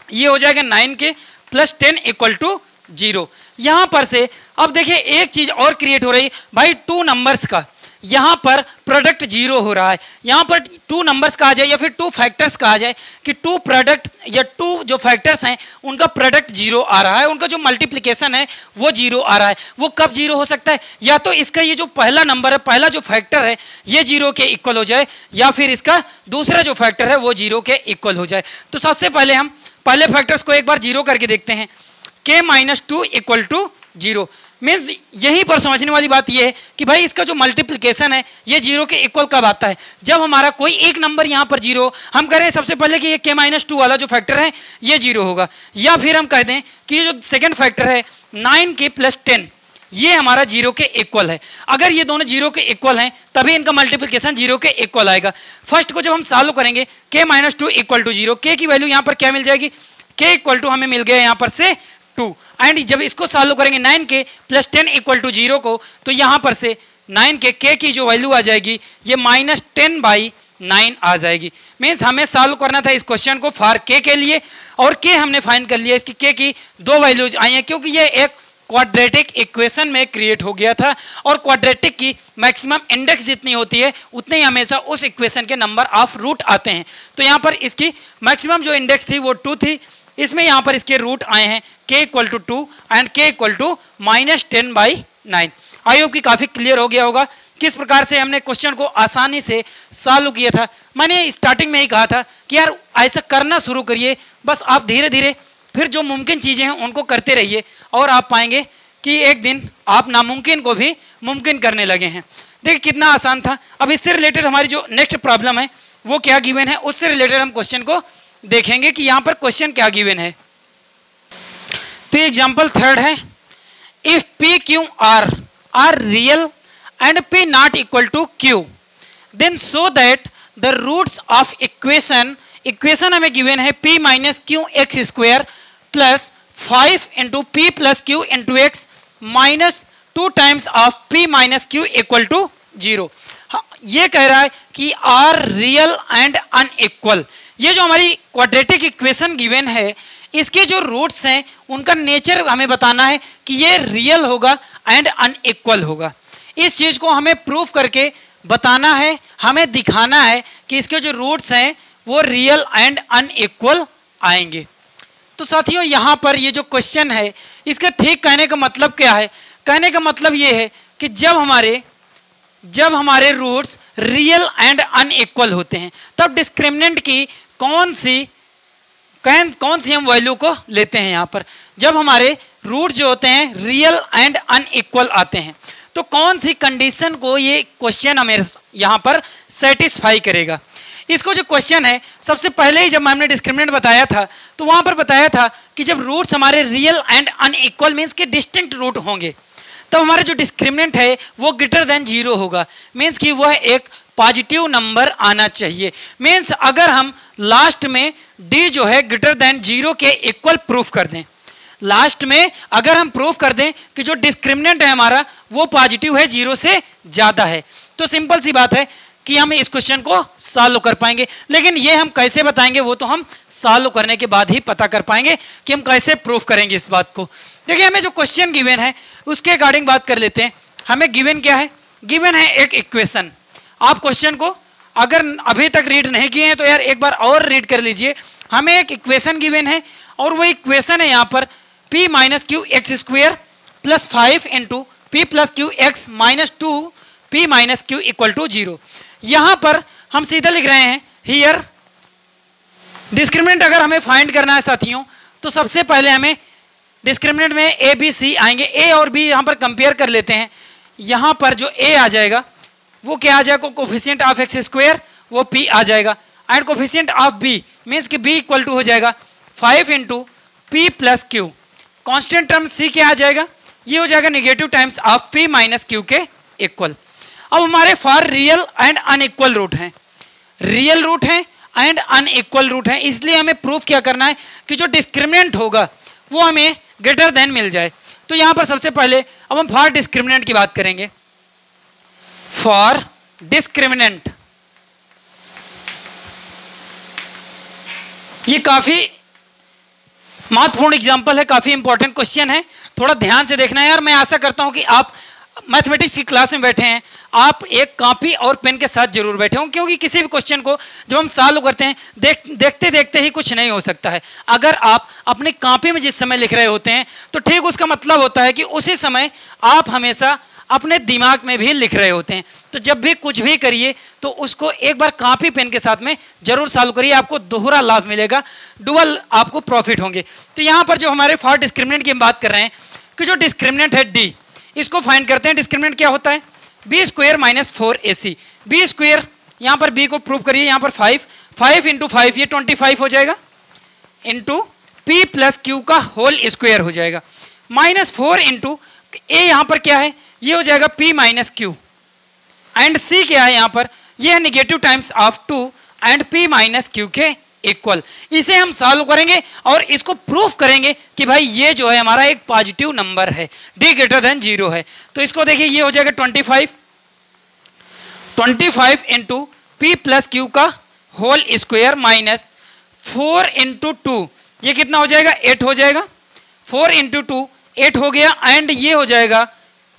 ये हो जाएगा 9k प्लस 10 इक्वल टू 0। यहाँ पर से अब देखिए एक चीज और क्रिएट हो रही है भाई, 2 नंबर्स का यहाँ पर प्रोडक्ट 0 हो रहा है। यहाँ पर 2 नंबर्स का आ जाए या फिर 2 फैक्टर्स का आ जाए कि 2 प्रोडक्ट या 2 जो फैक्टर्स हैं उनका प्रोडक्ट 0 आ रहा है, उनका जो मल्टीप्लिकेशन है वो 0 आ रहा है। वो कब 0 हो सकता है, या तो इसका ये जो पहला नंबर है, पहला जो फैक्टर है ये 0 के इक्वल हो जाए, या फिर इसका दूसरा जो फैक्टर है वो 0 के इक्वल हो जाए। तो सबसे पहले हम पहले फैक्टर्स को एक बार 0 करके देखते हैं। k minus 2 equal to 0 means यहीं पर समझने वाली बात यह है कि भाई इसका जो मल्टीप्लिकेशन है ये 0 के इक्वल कब आता है, जब हमारा कोई एक नंबर यहाँ पर 0, हम कह रहे हैं सबसे पहले कि ये k माइनस 2 वाला जो फैक्टर है ये 0 होगा, या फिर हम कह दें कि ये जो सेकेंड फैक्टर है 9k प्लस 10 ये हमारा 0 के इक्वल है। अगर ये दोनों 0 के इक्वल हैं तभी इनका मल्टीप्लिकेशन 0 के इक्वल आएगा। फर्स्ट को जब हम सॉल्व करेंगे k minus 2 equal to 0, k की वैल्यू यहाँ पर क्या मिल जाएगी, k इक्वल टू हमें मिल गया यहाँ पर से 2। एंड जब इसको सॉल्व करेंगे 9k प्लस 10 इक्वल टू 0 को, तो यहाँ पर से 9k k की जो वैल्यू आ जाएगी ये माइनस 10/9 आ जाएगी। मीन्स हमें सॉल्व करना था इस क्वेश्चन को फॉर k के लिए, और k हमने फाइंड कर लिया, इसकी k की 2 वैल्यूज आई हैं क्योंकि ये एक क्वाड्रेटिक इक्वेशन में क्रिएट हो गया था, और क्वाड्रेटिक की मैक्सिमम इंडेक्स जितनी होती है उतने ही हमेशा उस इक्वेशन के नंबर ऑफ रूट आते हैं। तो यहाँ पर इसकी मैक्सिमम जो इंडेक्स थी वो 2 थी, इसमें यहाँ पर इसके रूट आए हैं k equal to 2 and k equal to minus 10/9। I hope कि काफ़ी क्लियर हो गया होगा किस प्रकार से हमने क्वेश्चन को आसानी से सॉल्व किया था। मैंने स्टार्टिंग में ही कहा था कि यार ऐसा करना शुरू करिए, बस आप धीरे धीरे फिर जो मुमकिन चीज़ें हैं उनको करते रहिए और आप पाएंगे कि एक दिन आप नामुमकिन को भी मुमकिन करने लगे हैं। देखिए कितना आसान था। अब इससे रिलेटेड हमारी जो नेक्स्ट प्रॉब्लम है वो क्या गिवन है, उससे रिलेटेड हम क्वेश्चन को देखेंगे कि यहाँ पर क्वेश्चन क्या गिवन है। तो एग्जाम्पल थर्ड है, if p q are real and p not equal to q then so that the roots of equation हमें गिवन है p minus q x square plus 5 into p plus q into x minus 2 times of p minus q equal to 0। ये कह रहा है कि are real and unequal. ये जो हमारी क्वाड्रेटिक इक्वेशन गिवन है इसके जो रूट्स हैं उनका नेचर हमें बताना है कि ये रियल होगा एंड अनइक्वल होगा। इस चीज़ को हमें प्रूफ करके बताना है, हमें दिखाना है कि इसके जो रूट्स हैं वो रियल एंड अनइक्वल आएंगे। तो साथियों यहाँ पर ये जो क्वेश्चन है इसका ठीक कहने का मतलब क्या है, कहने का मतलब ये है कि जब हमारे रूट्स रियल एंड अनइक्वल होते हैं तब डिस्क्रिमिनेंट की कौन सी हम वैल्यू को लेते हैं। यहाँ पर जब हमारे रूट जो होते हैं रियल एंड अनइक्वल आते हैं तो कौन सी कंडीशन को ये क्वेश्चन हमें यहाँ पर सेटिस्फाई करेगा। इसको जो क्वेश्चन है सबसे पहले ही जब हमने डिस्क्रिमिनेंट बताया था तो वहाँ पर बताया था कि जब रूट्स हमारे रियल एंड अनइक्वल मीन्स के डिस्टिंक्ट रूट होंगे तब हमारा जो डिस्क्रिमिनेंट है वो ग्रेटर देन 0 होगा, मीन्स कि वह एक पॉजिटिव नंबर आना चाहिए। मीन्स अगर हम लास्ट में d जो है ग्रेटर देन 0 के इक्वल प्रूफ कर दें, लास्ट में अगर हम प्रूफ कर दें कि जो डिस्क्रिमिनेंट है हमारा वो पॉजिटिव है, 0 से ज़्यादा है, तो सिंपल सी बात है कि हम इस क्वेश्चन को सॉल्व कर पाएंगे। लेकिन ये हम कैसे बताएंगे वो तो हम सॉल्व करने के बाद ही पता कर पाएंगे कि हम कैसे प्रूफ करेंगे इस बात को। देखिए हमें जो क्वेश्चन गिवन है उसके अकॉर्डिंग बात कर लेते हैं। हमें गिवन क्या है, गिवन है एक इक्वेशन। आप क्वेश्चन को अगर अभी तक रीड नहीं किए हैं तो यार एक बार और रीड कर लीजिए। हमें एक इक्वेशन गिवन है और वो इक्वेशन है यहाँ पर p minus q x square plus 5 into p plus q x minus 2 p minus q equal to 0। यहां पर हम सीधा लिख रहे हैं हियर डिस्क्रिमिनेंट अगर हमें फाइंड करना है साथियों, तो सबसे पहले हमें डिस्क्रिमिनेंट में ए बी सी आएंगे। ए और बी यहां पर कंपेयर कर लेते हैं। यहां पर जो ए आ जाएगा वो क्या आ जाएगा, कोफिशिएंट ऑफ एक्स स्क्वायर, वो p आ जाएगा। And coefficient of b means कि b इक्वल टू हो जाएगा 5 into p plus q. Constant term c क्या आ जाएगा, ये हो जाएगा negative times of p minus q के इक्वल। अब हमारे for real and unequal root हैं, रियल रूट हैं एंड अनइक्वल रूट हैं, इसलिए हमें प्रूफ क्या करना है कि जो डिस्क्रिमिनेंट होगा वो हमें ग्रेटर देन मिल जाए। तो यहां पर सबसे पहले अब हम फॉर डिस्क्रिमिनेंट की बात करेंगे। फॉर डिस्क्रिमिनेंट ये काफी महत्वपूर्ण एग्जांपल है, काफी इंपॉर्टेंट क्वेश्चन है, थोड़ा ध्यान से देखना है यार। मैं आशा करता हूं कि आप मैथमेटिक्स की क्लास में बैठे हैं, आप एक कॉपी और पेन के साथ जरूर बैठे हों, क्योंकि किसी भी क्वेश्चन को जब हम सॉल्व करते हैं देखते देखते ही कुछ नहीं हो सकता है। अगर आप अपनी कॉपी में जिस समय लिख रहे होते हैं तो ठीक उसका मतलब होता है कि उसी समय आप हमेशा अपने दिमाग में भी लिख रहे होते हैं। तो जब भी कुछ भी करिए तो उसको एक बार कॉपी पेन के साथ में जरूर सॉल्व करिए, आपको दोहरा लाभ मिलेगा, डुअल आपको प्रॉफिट होंगे। तो यहाँ पर जो हमारे फॉर डिस्क्रिमिनेंट की हम बात कर रहे हैं कि जो डिस्क्रिमिनेंट है डी, इसको फाइंड करते हैं। डिस्क्रिमिनेंट क्या होता है, b square minus 4ac। B square यहाँ पर बी को प्रूव करिए, यहाँ पर 5 इंटू 5 ये 25 हो जाएगा, इंटू पी प्लस क्यू का होल स्क्वायर हो जाएगा, माइनस 4 इंटू ए यहाँ पर क्या है, ये हो जाएगा p minus Q, and c क्या है यहाँ पर, ये है negative times of 2 and p minus q के इक्वल। इसे हम सॉल्व करेंगे और इसको प्रूफ करेंगे कि भाई ये जो है हमारा एक पॉजिटिव नंबर है, d ग्रेटर देन 0 है। तो इसको देखिए, ये हो जाएगा 25 इंटू पी प्लस क्यू का होल स्क्वायर माइनस 4 इंटू 2, ये कितना हो जाएगा, 8 हो जाएगा। 4 इंटू 2 8 हो गया, एंड ये हो जाएगा,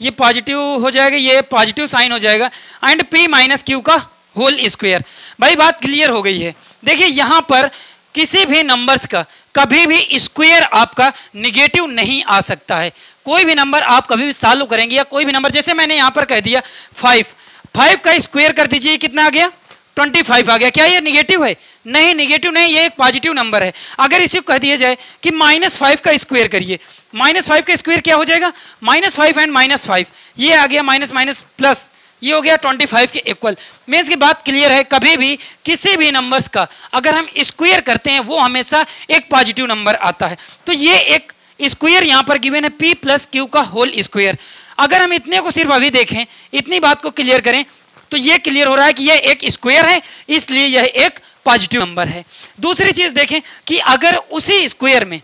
ये पॉजिटिव हो जाएगा, ये पॉजिटिव साइन हो जाएगा, एंड p माइनस क्यू का होल स्क्वायर। भाई बात क्लियर हो गई है। देखिए यहां पर किसी भी नंबर्स का कभी भी स्क्वायर आपका निगेटिव नहीं आ सकता है। कोई भी नंबर आप कभी भी सॉल्व करेंगे, या कोई भी नंबर, जैसे मैंने यहां पर कह दिया 5 का स्क्वायर कर दीजिए, कितना आ गया, 25 आ गया। क्या ये निगेटिव है, नहीं निगेटिव नहीं, ये एक पॉजिटिव नंबर है। अगर इसी को कह दिया जाए कि -5 का स्क्वायर करिए, -5 का स्क्वायर क्या हो जाएगा, -5 एंड -5, ये आ गया माइनस माइनस प्लस, ये हो गया 25 के इक्वल। मीन्स की बात क्लियर है, कभी भी किसी भी नंबर्स का अगर हम स्क्वायर करते हैं वो हमेशा एक पॉजिटिव नंबर आता है। तो ये एक स्क्वायर यहाँ पर गिवन है p प्लस क्यू का होल स्क्वायर। अगर हम इतने को सिर्फ अभी देखें, इतनी बात को क्लियर करें, तो ये क्लियर हो रहा है कि यह एक स्क्वायर है, इसलिए यह एक पॉजिटिव नंबर है। दूसरी चीज देखें कि अगर उसी स्क्वायर में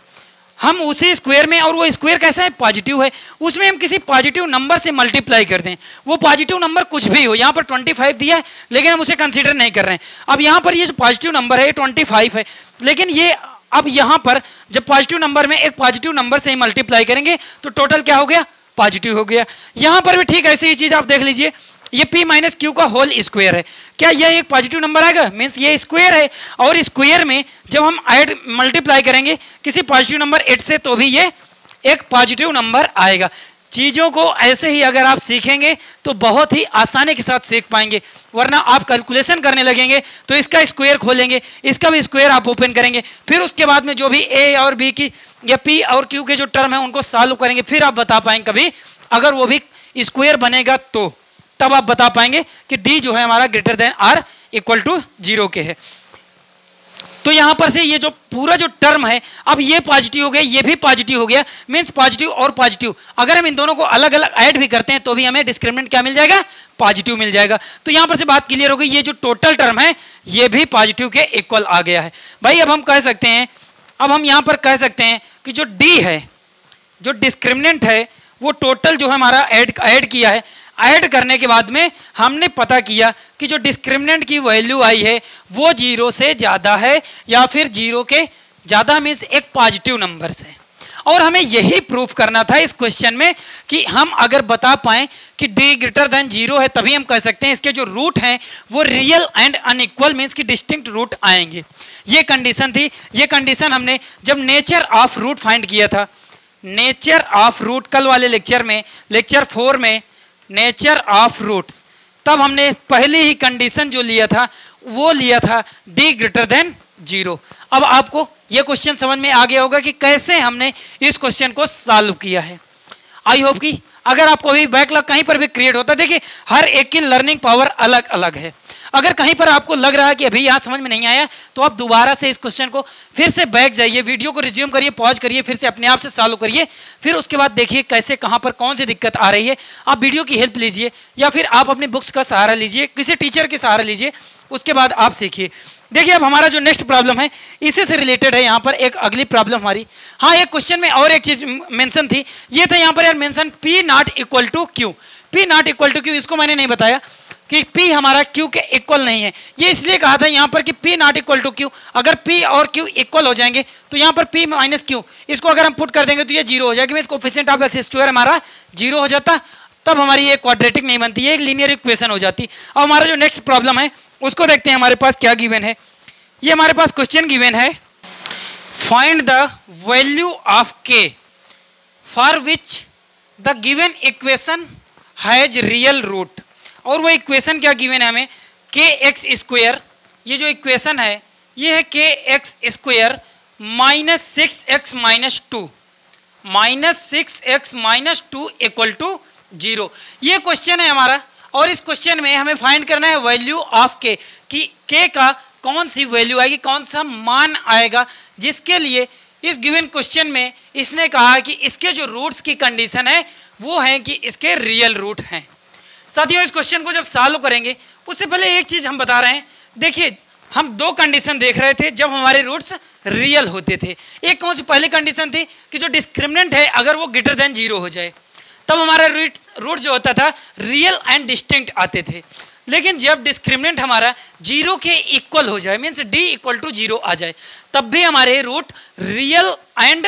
हम उसी स्क्वायर में, और वो स्क्वायर कैसा है, पॉजिटिव है, उसमें हम किसी पॉजिटिव नंबर से मल्टीप्लाई कर दें, वो पॉजिटिव नंबर कुछ भी हो, यहाँ पर 25 दिया है लेकिन हम उसे कंसीडर नहीं कर रहे हैं। अब यहाँ पर ये जो पॉजिटिव नंबर है ये 25 है, लेकिन ये अब यहाँ पर जब पॉजिटिव नंबर में एक पॉजिटिव नंबर से ही मल्टीप्लाई करेंगे तो टोटल क्या हो गया, पॉजिटिव हो गया। यहाँ पर भी ठीक ऐसी ही चीज आप देख लीजिए, ये p माइनस क्यू का होल स्क्वायर है, क्या यह एक पॉजिटिव नंबर आएगा, मीन्स ये स्क्वायर है, और स्क्वायर में जब हम ऐड मल्टीप्लाई करेंगे किसी पॉजिटिव नंबर 8 से तो भी ये एक पॉजिटिव नंबर आएगा। चीज़ों को ऐसे ही अगर आप सीखेंगे तो बहुत ही आसानी के साथ सीख पाएंगे, वरना आप कैलकुलेशन करने लगेंगे तो इसका स्क्वायर खोलेंगे, इसका भी स्क्वायर आप ओपन करेंगे, फिर उसके बाद में जो भी a और b की या p और q के जो टर्म है उनको सॉल्व करेंगे, फिर आप बता पाएंगे कभी अगर वो भी स्क्वायर बनेगा तो, तब आप बता पाएंगे कि d जो है हमारा greater than or equal to 0 के है। तो यहां पर से ये जो पूरा जो टर्म है, अब ये पॉजिटिव हो गया, ये भी पॉजिटिव हो गया, मींस पॉजिटिव और पॉजिटिव अगर हम इन दोनों को अलग अलग ऐड भी करते हैं तो भी हमें डिस्क्रिमिनेंट क्या मिल जाएगा, पॉजिटिव मिल जाएगा। तो यहां पर से बात क्लियर हो गई, ये जो टोटल टर्म है ये भी पॉजिटिव के इक्वल आ गया है। भाई अब हम कह सकते हैं, अब हम यहां पर कह सकते हैं कि जो डी है, जो डिस्क्रिमिनेंट है, वो टोटल जो है हमारा ऐड किया है, ऐड करने के बाद में हमने पता किया कि जो डिस्क्रिमिनेंट की वैल्यू आई है वो 0 से ज़्यादा है या फिर 0 के ज़्यादा, मीन्स एक पॉजिटिव नंबर से। और हमें यही प्रूफ करना था इस क्वेश्चन में कि हम अगर बता पाएं कि d ग्रेटर देन 0 है तभी हम कह सकते हैं इसके जो रूट हैं वो रियल एंड अनइक्वल, मीन्स की डिस्टिंक्ट रूट आएंगे। ये कंडीशन थी, ये कंडीशन हमने जब नेचर ऑफ रूट फाइंड किया था, नेचर ऑफ रूट कल वाले लेक्चर में, लेक्चर 4 में नेचर ऑफ रूट्स, तब हमने पहले ही कंडीशन जो लिया था वो लिया था d ग्रेटर देन 0। अब आपको ये क्वेश्चन समझ में आ गया होगा कि कैसे हमने इस क्वेश्चन को सॉल्व किया है। आई होप कि अगर आपको अभी बैकलॉग कहीं पर भी क्रिएट होता है, देखिए हर एक की लर्निंग पावर अलग अलग है। अगर कहीं पर आपको लग रहा है कि अभी यहाँ समझ में नहीं आया, तो आप दोबारा से इस क्वेश्चन को फिर से बैक जाइए, वीडियो को रिज्यूम करिए, पॉज करिए, फिर से अपने आप से सॉल्व करिए, फिर उसके बाद देखिए कैसे कहाँ पर कौन सी दिक्कत आ रही है। आप वीडियो की हेल्प लीजिए या फिर आप अपनी बुक्स का सहारा लीजिए, किसी टीचर के सहारा लीजिए, उसके बाद आप सीखिए। देखिए अब हमारा जो नेक्स्ट प्रॉब्लम है इसी से रिलेटेड है। यहाँ पर एक अगली प्रॉब्लम हमारी, हाँ एक क्वेश्चन में और एक चीज मेंशन थी, ये था यहाँ पर यार mention P not equal to Q। P not equal to Q, इसको मैंने नहीं बताया कि P हमारा Q के इक्वल नहीं है। ये इसलिए कहा था यहाँ पर कि P not equal to Q, अगर P और Q इक्वल हो जाएंगे तो यहाँ पर P माइनस Q, इसको अगर हम पुट कर देंगे तो ये 0 हो जाएगी, means coefficient of x square हमारा 0 हो जाता, तब हमारी ये क्वाड्रेटिक नहीं बनती, ये एक लीनियर इक्वेशन हो जाती। अब हमारा जो नेक्स्ट प्रॉब्लम है उसको देखते हैं हमारे पास क्या गिवन है। ये हमारे पास क्वेश्चन गिवन है, find the value of K for which the given equation has real root. और वो इक्वेशन क्या गिवन है हमें, kx स्क्वायर, ये जो इक्वेशन है ये है kx square minus 6x minus 2, minus 6x minus 2 equal to 0। ये क्वेश्चन है हमारा, और इस क्वेश्चन में हमें फाइंड करना है वैल्यू ऑफ k, कि k का कौन सी वैल्यू आएगी, कौन सा मान आएगा, जिसके लिए इस गिवन क्वेश्चन में इसने कहा कि इसके जो रूट्स की कंडीशन है वो है कि इसके रियल रूट हैं। साथियों इस क्वेश्चन को जब सॉल्व करेंगे उससे पहले एक चीज हम बता रहे हैं, देखिए हम दो कंडीशन देख रहे थे जब हमारे रूट्स रियल होते थे। एक कौन सी पहली कंडीशन थी कि जो डिस्क्रिमिनेंट है अगर वो ग्रेटर देन 0 हो जाए, तब हमारा रूट जो होता था रियल एंड डिस्टिंक्ट आते थे। लेकिन जब डिस्क्रिमिनेंट हमारा 0 के इक्वल हो जाए, मीन्स d इक्वल टू 0 आ जाए, तब भी हमारे root real and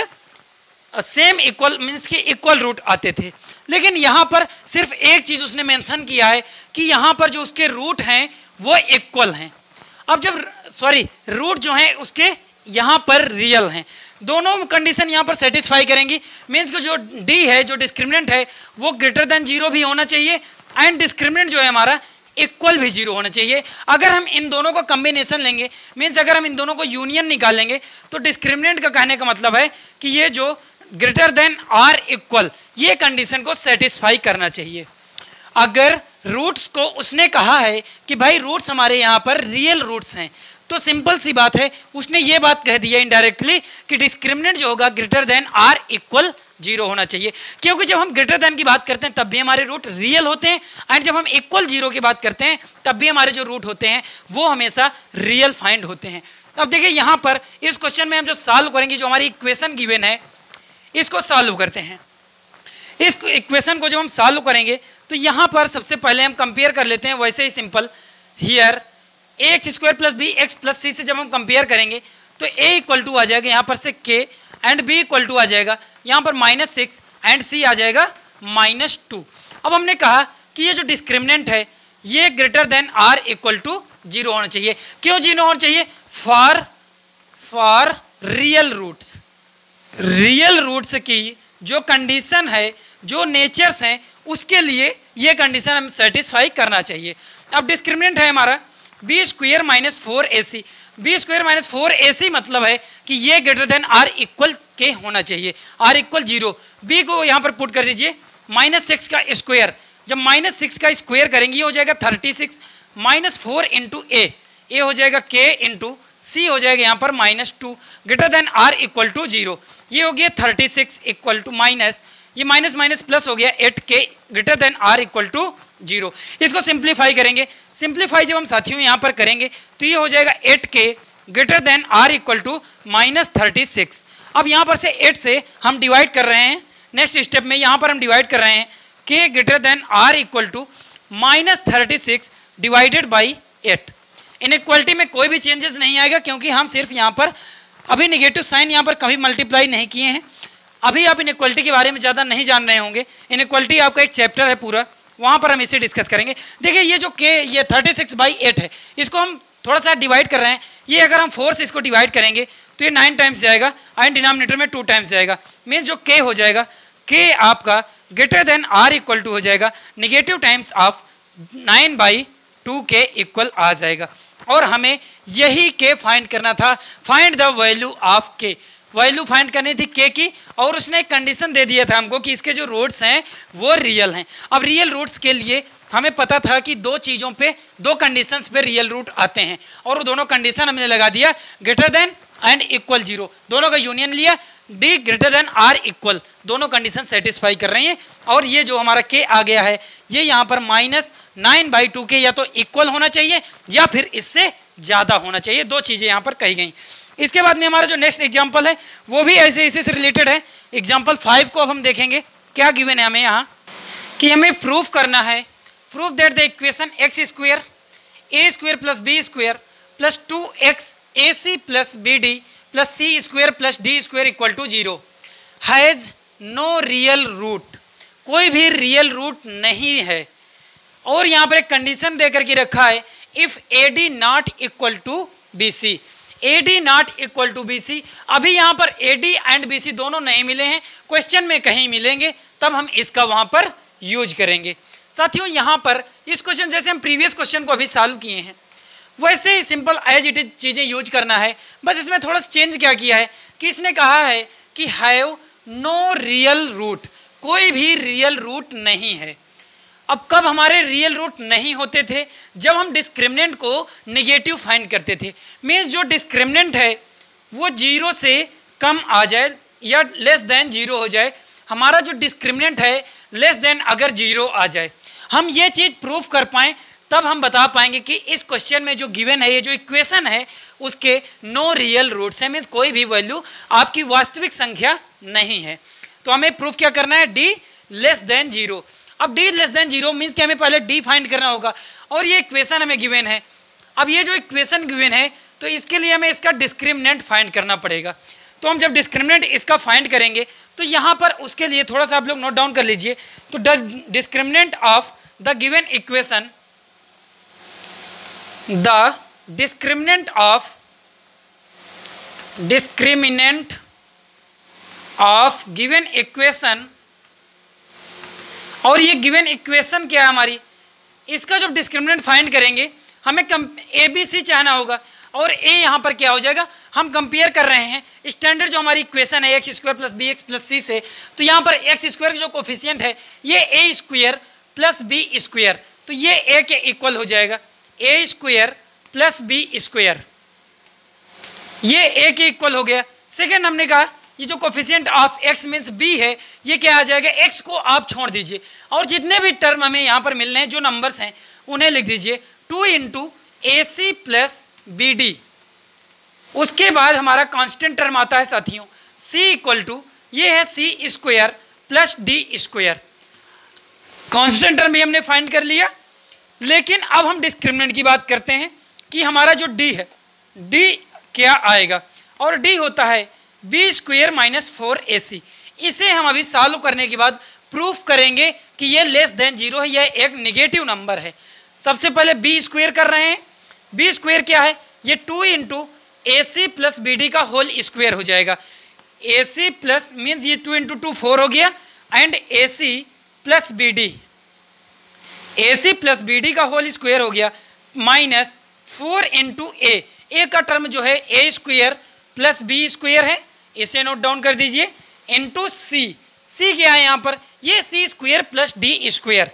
same equal means के इक्वल रूट आते थे। लेकिन यहाँ पर सिर्फ एक चीज उसने मेंशन किया है कि यहाँ पर जो उसके रूट हैं वो इक्वल हैं। अब जब रूट जो है उसके यहाँ पर रियल हैं, दोनों कंडीशन यहाँ पर सेटिस्फाई करेंगी, मीन्स कि जो d है जो डिस्क्रिमिनेंट है वो ग्रेटर देन 0 भी होना चाहिए एंड डिस्क्रिमिनेंट जो है हमारा इक्वल भी 0 होना चाहिए। अगर हम इन दोनों का कॉम्बिनेशन लेंगे, मीन्स अगर हम इन दोनों को यूनियन निकालेंगे, तो डिस्क्रिमिनेंट का कहने का मतलब है कि ये जो ग्रेटर देन आर इक्वल, ये कंडीशन को सेटिस्फाई करना चाहिए। अगर रूट्स को उसने कहा है कि भाई रूट्स हमारे यहाँ पर रियल रूट्स हैं, तो सिंपल सी बात है उसने ये बात कह दी है इनडायरेक्टली कि डिस्क्रिमिनेंट जो होगा ग्रेटर देन आर इक्वल 0 होना चाहिए। क्योंकि जब हम ग्रेटर देन की बात करते हैं तब भी हमारे रूट रियल होते हैं, एंड जब हम इक्वल 0 की बात करते हैं तब भी हमारे जो रूट होते हैं वो हमेशा रियल फाइंड होते हैं। अब देखिए यहाँ पर इस क्वेश्चन में हम जो सॉल्व करेंगे, जो हमारी इक्वेशन गिवन है इसको सॉल्व करते हैं। इस इक्वेशन को जब हम सॉल्व करेंगे तो यहाँ पर सबसे पहले हम कंपेयर कर लेते हैं, वैसे ही simple here ax square plus b x plus c से जब हम कंपेयर करेंगे तो a इक्वल टू आ जाएगा यहाँ पर से k and b equal to आ जाएगा यहाँ पर -6 एंड c आ जाएगा -2। अब हमने कहा कि ये जो डिस्क्रिमिनेंट है ये greater than r equal to 0 होना चाहिए। क्यों 0 होना चाहिए? For real roots, real roots की जो कंडीशन है, जो नेचर्स हैं, उसके लिए ये कंडीशन हम सेटिस्फाई करना चाहिए। अब डिस्क्रिमिनेंट है हमारा b square minus 4ac, b square minus 4ac मतलब है कि ये ग्रेटर देन आर इक्वल के होना चाहिए, आर इक्वल 0। बी को यहाँ पर पुट कर दीजिए, -6 का स्क्वायर, जब -6 का स्क्वायर करेंगे ये हो जाएगा 36 -4 इंटू ए हो जाएगा k इंटू सी हो जाएगा यहाँ पर -2 greater than or equal to 0। ये हो गया 36 इक्वल टू माइनस, ये माइनस माइनस प्लस हो गया 8k greater than or equal to 0। इसको सिंप्लीफाई करेंगे, सिंप्लीफाई जब हम साथियों यहाँ पर करेंगे तो ये हो जाएगा 8k greater than or equal to -36। अब यहाँ पर से 8 से हम डिवाइड कर रहे हैं, नेक्स्ट स्टेप में यहाँ पर हम डिवाइड कर रहे हैं k greater than or equal to -36 divided by 8। Inequality में कोई भी चेंजेस नहीं आएगा क्योंकि हम सिर्फ यहाँ पर अभी निगेटिव साइन यहाँ पर कभी मल्टीप्लाई नहीं किए हैं। अभी आप इनइक्वालिटी के बारे में ज़्यादा नहीं जान रहे होंगे, इनइक्वालिटी आपका एक चैप्टर है पूरा, वहाँ पर हम इसे डिस्कस करेंगे। देखिए ये जो k ये 36/8 है, इसको हम थोड़ा सा डिवाइड कर रहे हैं। ये अगर हम 4 से इसको डिवाइड करेंगे तो ये 9 टाइम्स जाएगा एंड डिनोमिनेटर में 2 टाइम्स जाएगा, मीन्स जो k हो जाएगा k आपका greater than or equal to हो जाएगा नेगेटिव टाइम्स ऑफ 9/2 के इक्वल आ जाएगा। और हमें यही के फाइंड करना था, फाइंड द वैल्यू ऑफ के, वैल्यू फाइंड करनी थी के की। और उसने एक कंडीशन दे दिया था हमको कि इसके जो रूट्स हैं वो रियल हैं। अब रियल रूट्स के लिए हमें पता था कि दो चीज़ों पे, दो कंडीशंस पे रियल रूट आते हैं, और वो दोनों कंडीशन हमने लगा दिया ग्रेटर देन एंड इक्वल 0, दोनों का यूनियन लिया, D greater than or equal, दोनों कंडीशन सेटिस्फाई कर रही हैं। और ये जो हमारा के आ गया है ये यहाँ पर -9/2 के या तो इक्वल होना चाहिए या फिर इससे ज़्यादा होना चाहिए, दो चीज़ें यहाँ पर कही गई। इसके बाद में हमारा जो नेक्स्ट एग्जाम्पल है वो भी ऐसे इसी से रिलेटेड है। एग्जाम्पल 5 को अब हम देखेंगे। क्या गिवन है हमें यहाँ कि हमें प्रूफ करना है, proof that the equation x² a² + b² + 2x ac + bd + c² + d² = 0 has no real root, कोई भी रियल रूट नहीं है। और यहाँ पर एक कंडीशन दे करके रखा है, if AD not equal to BC, AD not equal to BC। अभी यहाँ पर AD एंड BC दोनों नहीं मिले हैं, क्वेश्चन में कहीं मिलेंगे तब हम इसका वहाँ पर यूज करेंगे। साथियों यहाँ पर इस क्वेश्चन जैसे हम प्रीवियस क्वेश्चन को अभी सॉल्व किए हैं वैसे ही सिंपल एज इट इज चीज़ें यूज करना है, बस इसमें थोड़ा सा चेंज क्या किया है कि इसने कहा है कि हैव नो रियल रूट, कोई भी रियल रूट नहीं है। अब कब हमारे रियल रूट नहीं होते थे? जब हम डिस्क्रिमिनेंट को नेगेटिव फाइंड करते थे। मीन्स जो डिस्क्रिमिनेंट है वो 0 से कम आ जाए या लेस देन 0 हो जाए। हमारा जो डिस्क्रिमिनेंट है लेस देन अगर 0 आ जाए, हम ये चीज़ प्रूफ कर पाएँ तब हम बता पाएंगे कि इस क्वेश्चन में जो गिवन है, ये जो इक्वेशन है उसके नो रियल रूट्स है, मीन्स कोई भी वैल्यू आपकी वास्तविक संख्या नहीं है। तो हमें प्रूफ क्या करना है? d less than 0। अब d लेस देन 0 मीन्स कि हमें पहले d फाइंड करना होगा और ये इक्वेशन हमें गिवन है। अब ये जो इक्वेशन गिवन है तो इसके लिए हमें इसका डिस्क्रिमिनेंट फाइंड करना पड़ेगा। तो हम जब डिस्क्रिमिनेंट इसका फाइंड करेंगे तो यहाँ पर उसके लिए थोड़ा सा आप लोग नोट डाउन कर लीजिए। तो discriminant of the given equation, the discriminant of given equation, और ये गिवन इक्वेशन क्या है हमारी, इसका जब डिस्क्रिमिनेंट फाइंड करेंगे हमें ABC चाहना होगा। और A यहाँ पर क्या हो जाएगा, हम कंपेयर कर रहे हैं स्टैंडर्ड जो हमारी इक्वेशन है x² + bx + c से। तो यहाँ पर x² जो कोफिशिएंट है ये a² + b², तो ये A के इक्वल हो जाएगा, a² + b², ये A के इक्वल हो गया। सेकेंड हमने कहा ये जो coefficient of x means b है ये क्या आ जाएगा, x को आप छोड़ दीजिए और जितने भी टर्म हमें यहाँ पर मिलने हैं जो नंबर्स हैं उन्हें लिख दीजिए 2 × AC + BD। उसके बाद हमारा कांस्टेंट टर्म आता है साथियों c = ये है c² + d²। कांस्टेंट टर्म भी हमने फाइंड कर लिया। लेकिन अब हम डिस्क्रिमिनेंट की बात करते हैं कि हमारा जो d है, d क्या आएगा, और d होता है b² - 4AC। इसे हम अभी सॉल्व करने के बाद प्रूफ करेंगे कि ये लेस देन 0 है, यह एक नेगेटिव नंबर है। सबसे पहले b² कर रहे हैं। b² क्या है, ये 2 × AC + BD का होल स्क्वायर हो जाएगा। AC प्लस मीन्स ये 2 × 2 4 हो गया and AC + BD, AC + BD का होल स्क्वायर हो गया -4 × A का टर्म जो है a² + b² है, इसे नोट डाउन कर दीजिए, इंटू C क्या है यहाँ पर, ये c² + d²,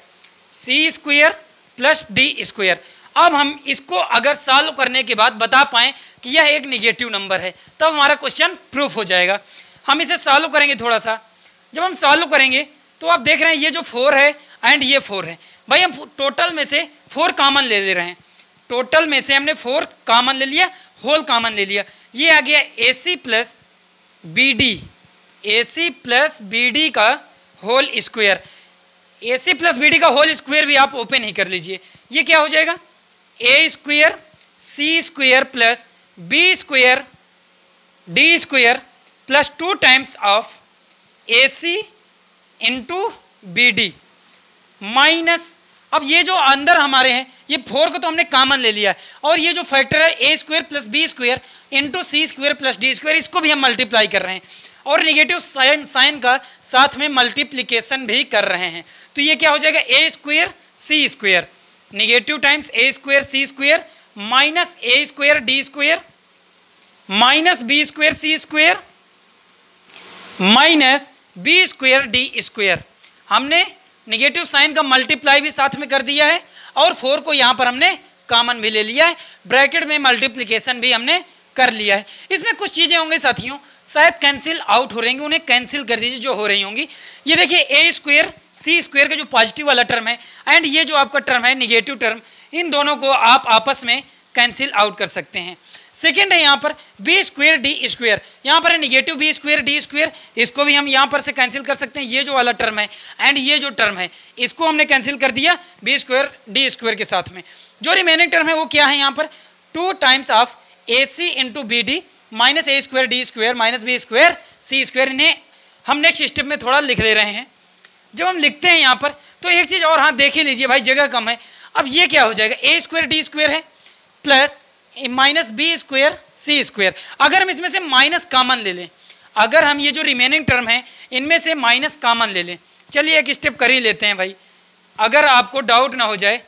c² + d²। अब हम इसको अगर सॉल्व करने के बाद बता पाएँ कि यह एक निगेटिव नंबर है तब हमारा क्वेश्चन प्रूफ हो जाएगा। हम इसे सॉल्व करेंगे थोड़ा सा। जब हम सॉल्व करेंगे तो आप देख रहे हैं ये जो 4 है एंड ये 4 है, भाई हम टोटल में से 4 कॉमन ले रहे हैं। टोटल में से हमने 4 कॉमन ले लिया, होल कॉमन ले लिया, ये आ गया AC + BD, AC + BD का होल स्क्वायर। AC + BD का होल स्क्वायर भी आप ओपन ही कर लीजिए, ये क्या हो जाएगा a² c² + b² d² + 2 times of AC × BD minus, अब ये जो अंदर हमारे हैं ये 4 को तो हमने कॉमन ले लिया है और ये जो फैक्टर है a² + b² × c² + d², इसको भी हम मल्टीप्लाई कर रहे हैं और निगेटिव साइन का साथ में मल्टीप्लिकेशन भी कर रहे हैं। तो ये क्या हो जाएगा a² c², negative times a square c square minus a square d square minus b square c square minus b square d square. हमने निगेटिव साइन का मल्टीप्लाई भी साथ में कर दिया है और 4 को यहाँ पर हमने कॉमन भी ले लिया है, ब्रैकेट में मल्टीप्लिकेशन भी हमने कर लिया है। इसमें कुछ चीज़ें होंगी साथियों शायद कैंसिल आउट हो रही होंगी, उन्हें कैंसिल कर दीजिए जो हो रही होंगी। ये देखिए ए स्क्वायर सी स्क्वायर का जो पॉजिटिव वाला टर्म है एंड ये जो आपका टर्म है निगेटिव टर्म, इन दोनों को आप आपस में कैंसिल आउट कर सकते हैं। सेकेंड है यहाँ पर बी स्क्वायर डी स्क्वायर, यहाँ पर है negative b square d square, इसको भी हम यहाँ पर से कैंसिल कर सकते हैं। ये जो वाला टर्म है एंड ये जो टर्म है इसको हमने कैंसिल कर दिया बी स्क्वायर डी स्क्वायर के साथ में। जो रिमेनिंग टर्म है वो क्या है यहाँ पर 2 times of a c into b d minus a square d square minus b square c square. इन्हें हम नेक्स्ट स्टेप में थोड़ा लिख ले रहे हैं। जब हम लिखते हैं यहाँ पर तो एक चीज़ और हाँ देख ही लीजिए भाई, जगह कम है। अब ये क्या हो जाएगा, ए स्क्वायर डी स्क्वायर है plus minus b square c square. अगर हम इसमें से माइनस कॉमन ले लें, अगर हम ये जो रिमेनिंग टर्म है इनमें से माइनस कॉमन ले लें, चलिए एक स्टेप कर ही लेते हैं भाई, अगर आपको डाउट ना हो जाए।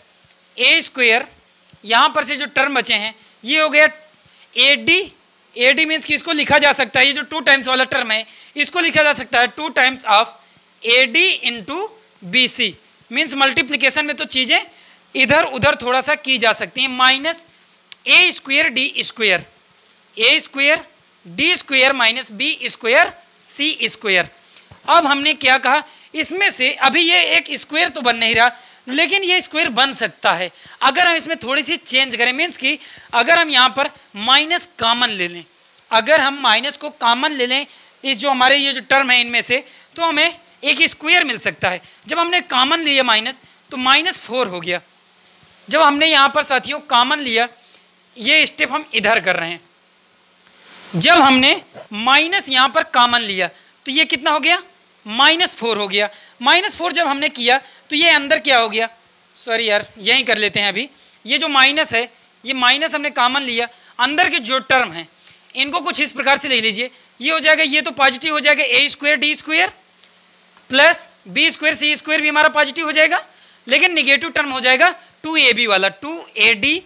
ए स्क्वायर यहाँ पर से जो टर्म बचे हैं ये हो गया A D, A D means कि इसको लिखा जा सकता है, ये जो 2 टाइम्स वाला टर्म है इसको लिखा जा सकता है 2 times of a d into b c. Means multiplication में तो चीज़ें इधर उधर थोड़ा सा की जा सकती हैं। Minus a square d square, a square d square minus b square c square. अब हमने क्या कहा, इसमें से अभी ये एक स्क्वायर तो बन नहीं रहा लेकिन ये स्क्वायर बन सकता है अगर हम इसमें थोड़ी सी चेंज करें। मीन्स कि अगर हम यहाँ पर माइनस कॉमन ले लें, अगर हम माइनस को कॉमन ले लें इस जो हमारे ये जो टर्म है इनमें से, तो हमें एक स्क्वायर मिल सकता है। जब हमने कॉमन लिया माइनस तो -4 हो गया। जब हमने यहाँ पर साथियों कॉमन लिया, ये स्टेप हम इधर कर रहे हैं, जब हमने माइनस यहाँ पर कॉमन लिया तो ये कितना हो गया, -4 हो गया। -4 जब हमने किया तो ये अंदर क्या हो गया, सॉरी यार यहीं कर लेते हैं अभी। ये जो माइनस है, ये माइनस हमने कॉमन लिया, अंदर के जो टर्म है इनको कुछ इस प्रकार से ले लीजिए। ये हो जाएगा, ये तो पॉजिटिव हो जाएगा a square d square plus b square c square भी हमारा पॉजिटिव हो जाएगा, लेकिन निगेटिव टर्म हो जाएगा 2ab वाला 2ad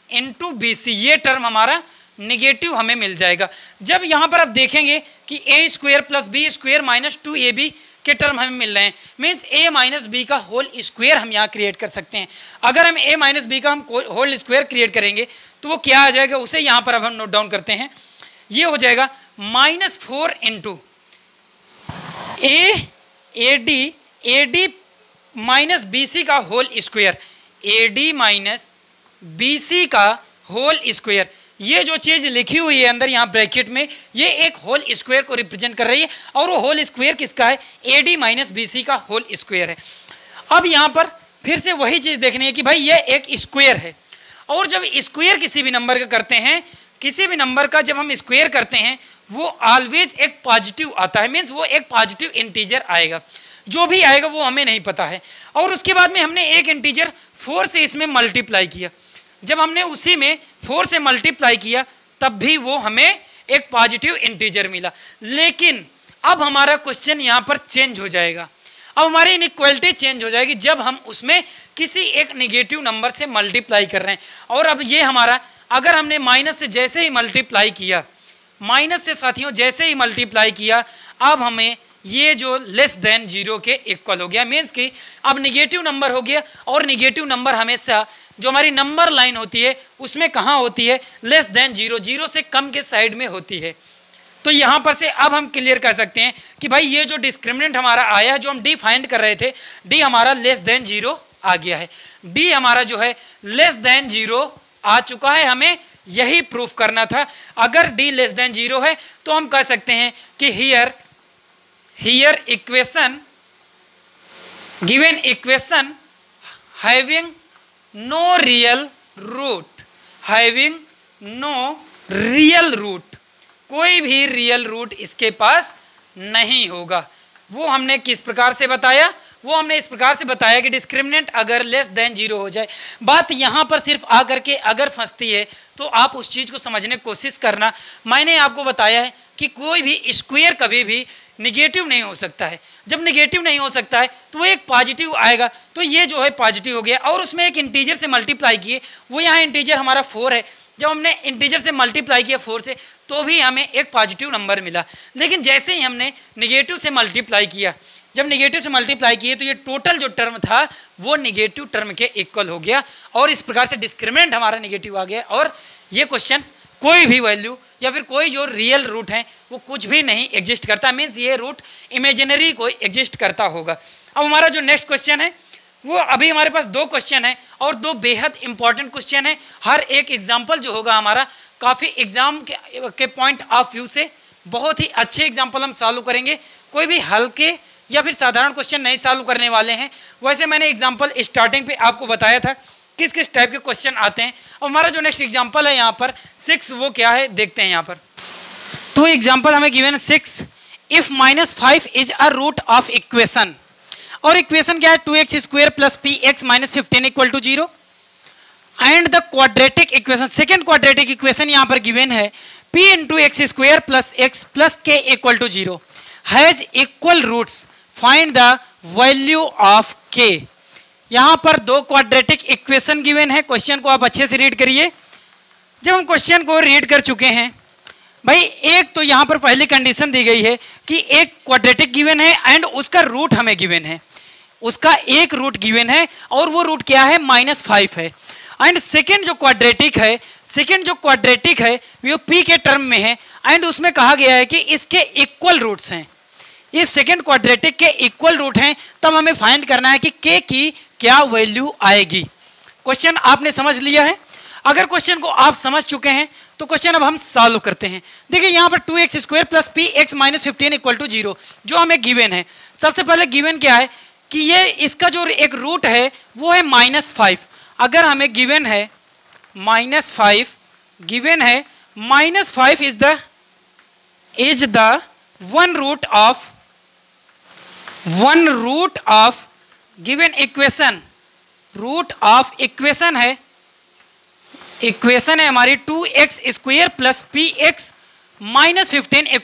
इंटू बी सी, ये टर्म हमारा निगेटिव हमें मिल जाएगा। जब यहाँ पर आप देखेंगे कि a square plus b square minus 2ab के टर्म हमें मिल रहे हैं, मीन्स a माइनस बी का होल स्क्वायर हम यहाँ क्रिएट कर सकते हैं। अगर हम a माइनस बी का हम होल स्क्वायर क्रिएट करेंगे तो वो क्या आ जाएगा, उसे यहाँ पर अब हम नोट डाउन करते हैं। ये हो जाएगा -4 into a d minus b c का whole square, a d minus b c का होल स्क्वायर। ये जो चीज़ लिखी हुई है अंदर यहाँ ब्रैकेट में, ये एक होल स्क्वायर को रिप्रेजेंट कर रही है और वो होल स्क्वायर किसका है, a d minus b c का होल स्क्वायर है। अब यहाँ पर फिर से वही चीज़ देखनी है कि भाई ये एक स्क्वायर है, और जब स्क्वायर किसी भी नंबर का करते हैं, किसी भी नंबर का जब हम स्क्वायर करते हैं वो ऑलवेज एक पॉजिटिव आता है। मीन्स वो एक पॉजिटिव इंटीजर आएगा, जो भी आएगा वो हमें नहीं पता है। और उसके बाद में हमने एक इंटीजर 4 से इसमें मल्टीप्लाई किया, जब हमने उसी में 4 से मल्टीप्लाई किया तब भी वो हमें एक पॉजिटिव इंटीजर मिला। लेकिन अब हमारा क्वेश्चन यहाँ पर चेंज हो जाएगा, अब हमारी इनइक्वालिटी चेंज हो जाएगी जब हम उसमें किसी एक निगेटिव नंबर से मल्टीप्लाई कर रहे हैं। और अब ये हमारा, अगर हमने माइनस से जैसे ही मल्टीप्लाई किया, माइनस से साथियों जैसे ही मल्टीप्लाई किया, अब हमें ये जो लेस देन 0 के इक्वल हो गया। मीन्स कि अब निगेटिव नंबर हो गया, और निगेटिव नंबर हमेशा जो हमारी नंबर लाइन होती है उसमें कहाँ होती है, लेस देन 0, 0 से कम के साइड में होती है। तो यहाँ पर से अब हम क्लियर कर सकते हैं कि भाई ये जो डिस्क्रिमिनेंट हमारा आया है, जो हम डी फाइंड कर रहे थे, डी हमारा लेस देन 0 आ गया है। डी हमारा जो है लेस देन 0 आ चुका है, हमें यही प्रूफ करना था। अगर डी लेस देन 0 है तो हम कह सकते हैं कि here equation, given equation having no real root, having no real root, कोई भी रियल रूट इसके पास नहीं होगा। वो हमने किस प्रकार से बताया, वो हमने इस प्रकार से बताया कि डिस्क्रिमिनेंट अगर लेस देन 0 हो जाए। बात यहाँ पर सिर्फ आकर के अगर फंसती है तो आप उस चीज़ को समझने की कोशिश करना। मैंने आपको बताया है कि कोई भी स्क्वायर कभी भी निगेटिव नहीं हो सकता है। जब नेगेटिव नहीं हो सकता है तो वो एक पॉजिटिव आएगा, तो ये जो है पॉजिटिव हो गया। और उसमें एक इंटीजर से मल्टीप्लाई किए, वो यहाँ इंटीजर हमारा 4 है, जब हमने इंटीजर से मल्टीप्लाई किया 4 से तो भी हमें एक पॉजिटिव नंबर मिला। लेकिन जैसे ही हमने नेगेटिव से मल्टीप्लाई किया, जब नेगेटिव से मल्टीप्लाई किए तो ये टोटल जो टर्म था वो नेगेटिव टर्म के इक्वल हो गया, और इस प्रकार से डिस्क्रिमिनेंट हमारा नेगेटिव आ गया। और ये क्वेश्चन कोई भी वैल्यू या फिर कोई जो रियल रूट है वो कुछ भी नहीं एग्जिस्ट करता, मीन्स ये रूट इमेजिनरी कोई एग्जिस्ट करता होगा। अब हमारा जो नेक्स्ट क्वेश्चन है वो, अभी हमारे पास 2 क्वेश्चन है और 2 बेहद इंपॉर्टेंट क्वेश्चन है। हर एक एग्जाम्पल जो होगा हमारा काफ़ी एग्जाम के पॉइंट ऑफ व्यू से बहुत ही अच्छे एग्जाम्पल हम सॉल्व करेंगे, कोई भी हल्के या फिर साधारण क्वेश्चन नहीं सॉल्व करने वाले हैं। वैसे मैंने एग्जाम्पल स्टार्टिंग पे आपको बताया था किस किस टाइप के क्वेश्चन आते हैं। अब हमारा जो नेक्स्ट एग्जाम्पल है यहाँ पर 6, वो क्या है देखते हैं यहाँ पर। तो एग्जाम्पल हमें गिवन है 6, if -5 is a root of equation, और इक्वेशन क्या है 2x² + px - 15 = 0, and the quadratic equation, second quadratic equation यहाँ पर गिवन है p × x² + x + k = 0 has equal roots, find the value of k। यहाँ पर 2 क्वाड्रेटिक इक्वेशन गिवन है। Question को आप अच्छे से रीड करिए। जब हम क्वेश्चन को रीड कर चुके हैं भाई, एक तो यहाँ पर पहली कंडीशन दी गई है कि एक क्वाड्रेटिक गिवन है एंड उसका रूट हमें गिवन है, उसका एक रूट गिवन है और वो रूट क्या है -5 है। एंड सेकेंड जो क्वाड्रेटिक है वो p के टर्म में है एंड उसमें कहा गया है कि इसके इक्वल रूट्स हैं, ये सेकेंड क्वाड्रेटिक के इक्वल रूट हैं। तब हमें फाइंड करना है कि k की क्या वैल्यू आएगी। क्वेश्चन आपने समझ लिया है। अगर क्वेश्चन को आप समझ चुके हैं तो क्वेश्चन अब हम सॉल्व करते हैं। देखिए यहाँ पर 2x² + px - 15 = 0 जो हमें गिवन है। सबसे पहले गिवन क्या है कि ये इसका जो एक रूट है वो है -5। अगर हमें गिवन है -5 is the one root of given equation, root of equation है हमारी 2x² + px - 15 =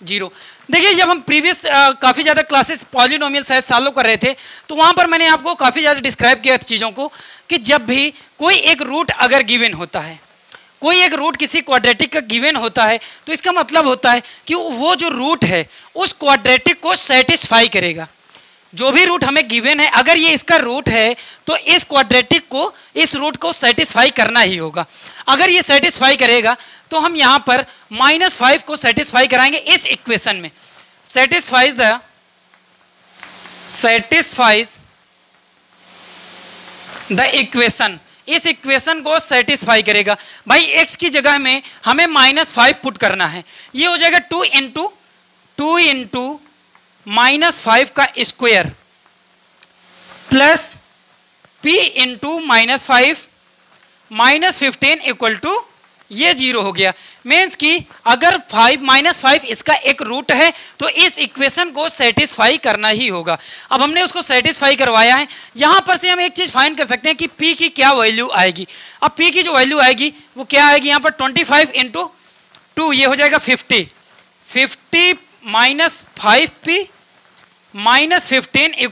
0। देखिए जब हम प्रीवियस काफ़ी ज़्यादा क्लासेस पॉलिनोमियल शायद सॉल्व कर रहे थे तो वहाँ पर मैंने आपको काफ़ी ज़्यादा डिस्क्राइब किया चीज़ों को कि जब भी कोई एक रूट अगर गिवन होता है, कोई एक रूट किसी क्वाड्रेटिक का गिवन होता है तो इसका मतलब होता है कि वो जो रूट है उस क्वाड्रेटिक को सेटिस्फाई करेगा। जो भी रूट हमें गिवन है अगर ये इसका रूट है तो इस क्वाड्रेटिक को, इस रूट को सेटिस्फाई करना ही होगा। अगर ये सेटिस्फाई करेगा तो हम यहाँ पर -5 को सेटिस्फाई कराएंगे इस इक्वेशन में। सेटिस्फाइज द इक्वेशन, इस इक्वेशन को सेटिस्फाई करेगा। भाई x की जगह में हमें -5 पुट करना है, ये हो जाएगा 2 × -5 का स्क्वायर प्लस p × -5 - 15 = ये 0 हो गया। मीन्स कि अगर -5 इसका एक रूट है तो इस इक्वेशन को सेटिस्फाई करना ही होगा। अब हमने उसको सेटिस्फाई करवाया है। यहाँ पर से हम एक चीज़ फाइंड कर सकते हैं कि p की क्या वैल्यू आएगी। अब p की जो वैल्यू आएगी वो क्या आएगी, यहाँ पर 25 × 2 ये हो जाएगा 50 -5p -15 =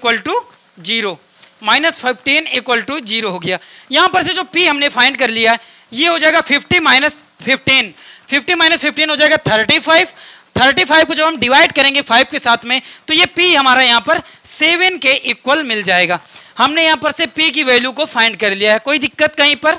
0, -15 = 0 हो गया। यहाँ पर से जो p हमने फाइंड कर लिया है ये हो जाएगा 50 - 15 हो जाएगा 35 को जब हम डिवाइड करेंगे 5 के साथ में तो ये p हमारा यहाँ पर 7 के इक्वल मिल जाएगा। हमने यहाँ पर से p की वैल्यू को फाइंड कर लिया है। कोई दिक्कत कहीं पर?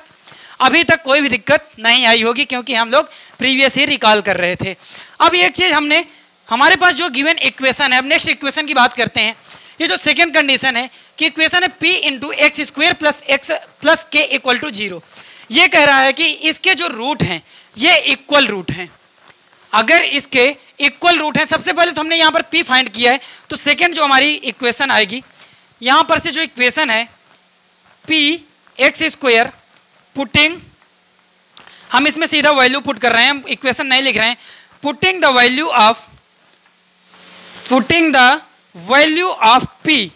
अभी तक कोई भी दिक्कत नहीं आई होगी क्योंकि हम लोग प्रीवियस ही रिकॉल कर रहे थे। अब एक चीज़ हमने, हमारे पास जो गिवन इक्वेशन है, अब नेक्स्ट इक्वेशन की बात करते हैं। ये जो सेकेंड कंडीशन है कि इक्वेशन है p × x² + x + k = 0, ये कह रहा है कि इसके जो रूट हैं ये इक्वल रूट हैं। अगर इसके इक्वल रूट हैं, सबसे पहले तो हमने यहाँ पर p फाइंड किया है तो सेकेंड जो हमारी इक्वेशन आएगी यहाँ पर से जो इक्वेशन है px² पुटिंग, हम इसमें सीधा वैल्यू पुट कर रहे हैं, हम इक्वेशन नहीं लिख रहे हैं। Putting the value of p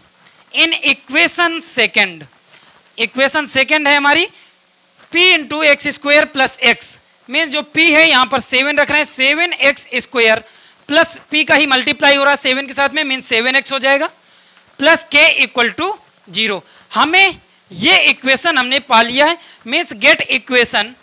in equation second, equation second है हमारी p × x² + x, मीन्स जो p है यहाँ पर 7 रख रहे हैं, 7x² प्लस p का ही मल्टीप्लाई हो रहा है 7 के साथ में, मीन 7x हो जाएगा, प्लस k इक्वल टू 0। हमें ये इक्वेशन हमने पा लिया है, मीन्स गेट इक्वेशन,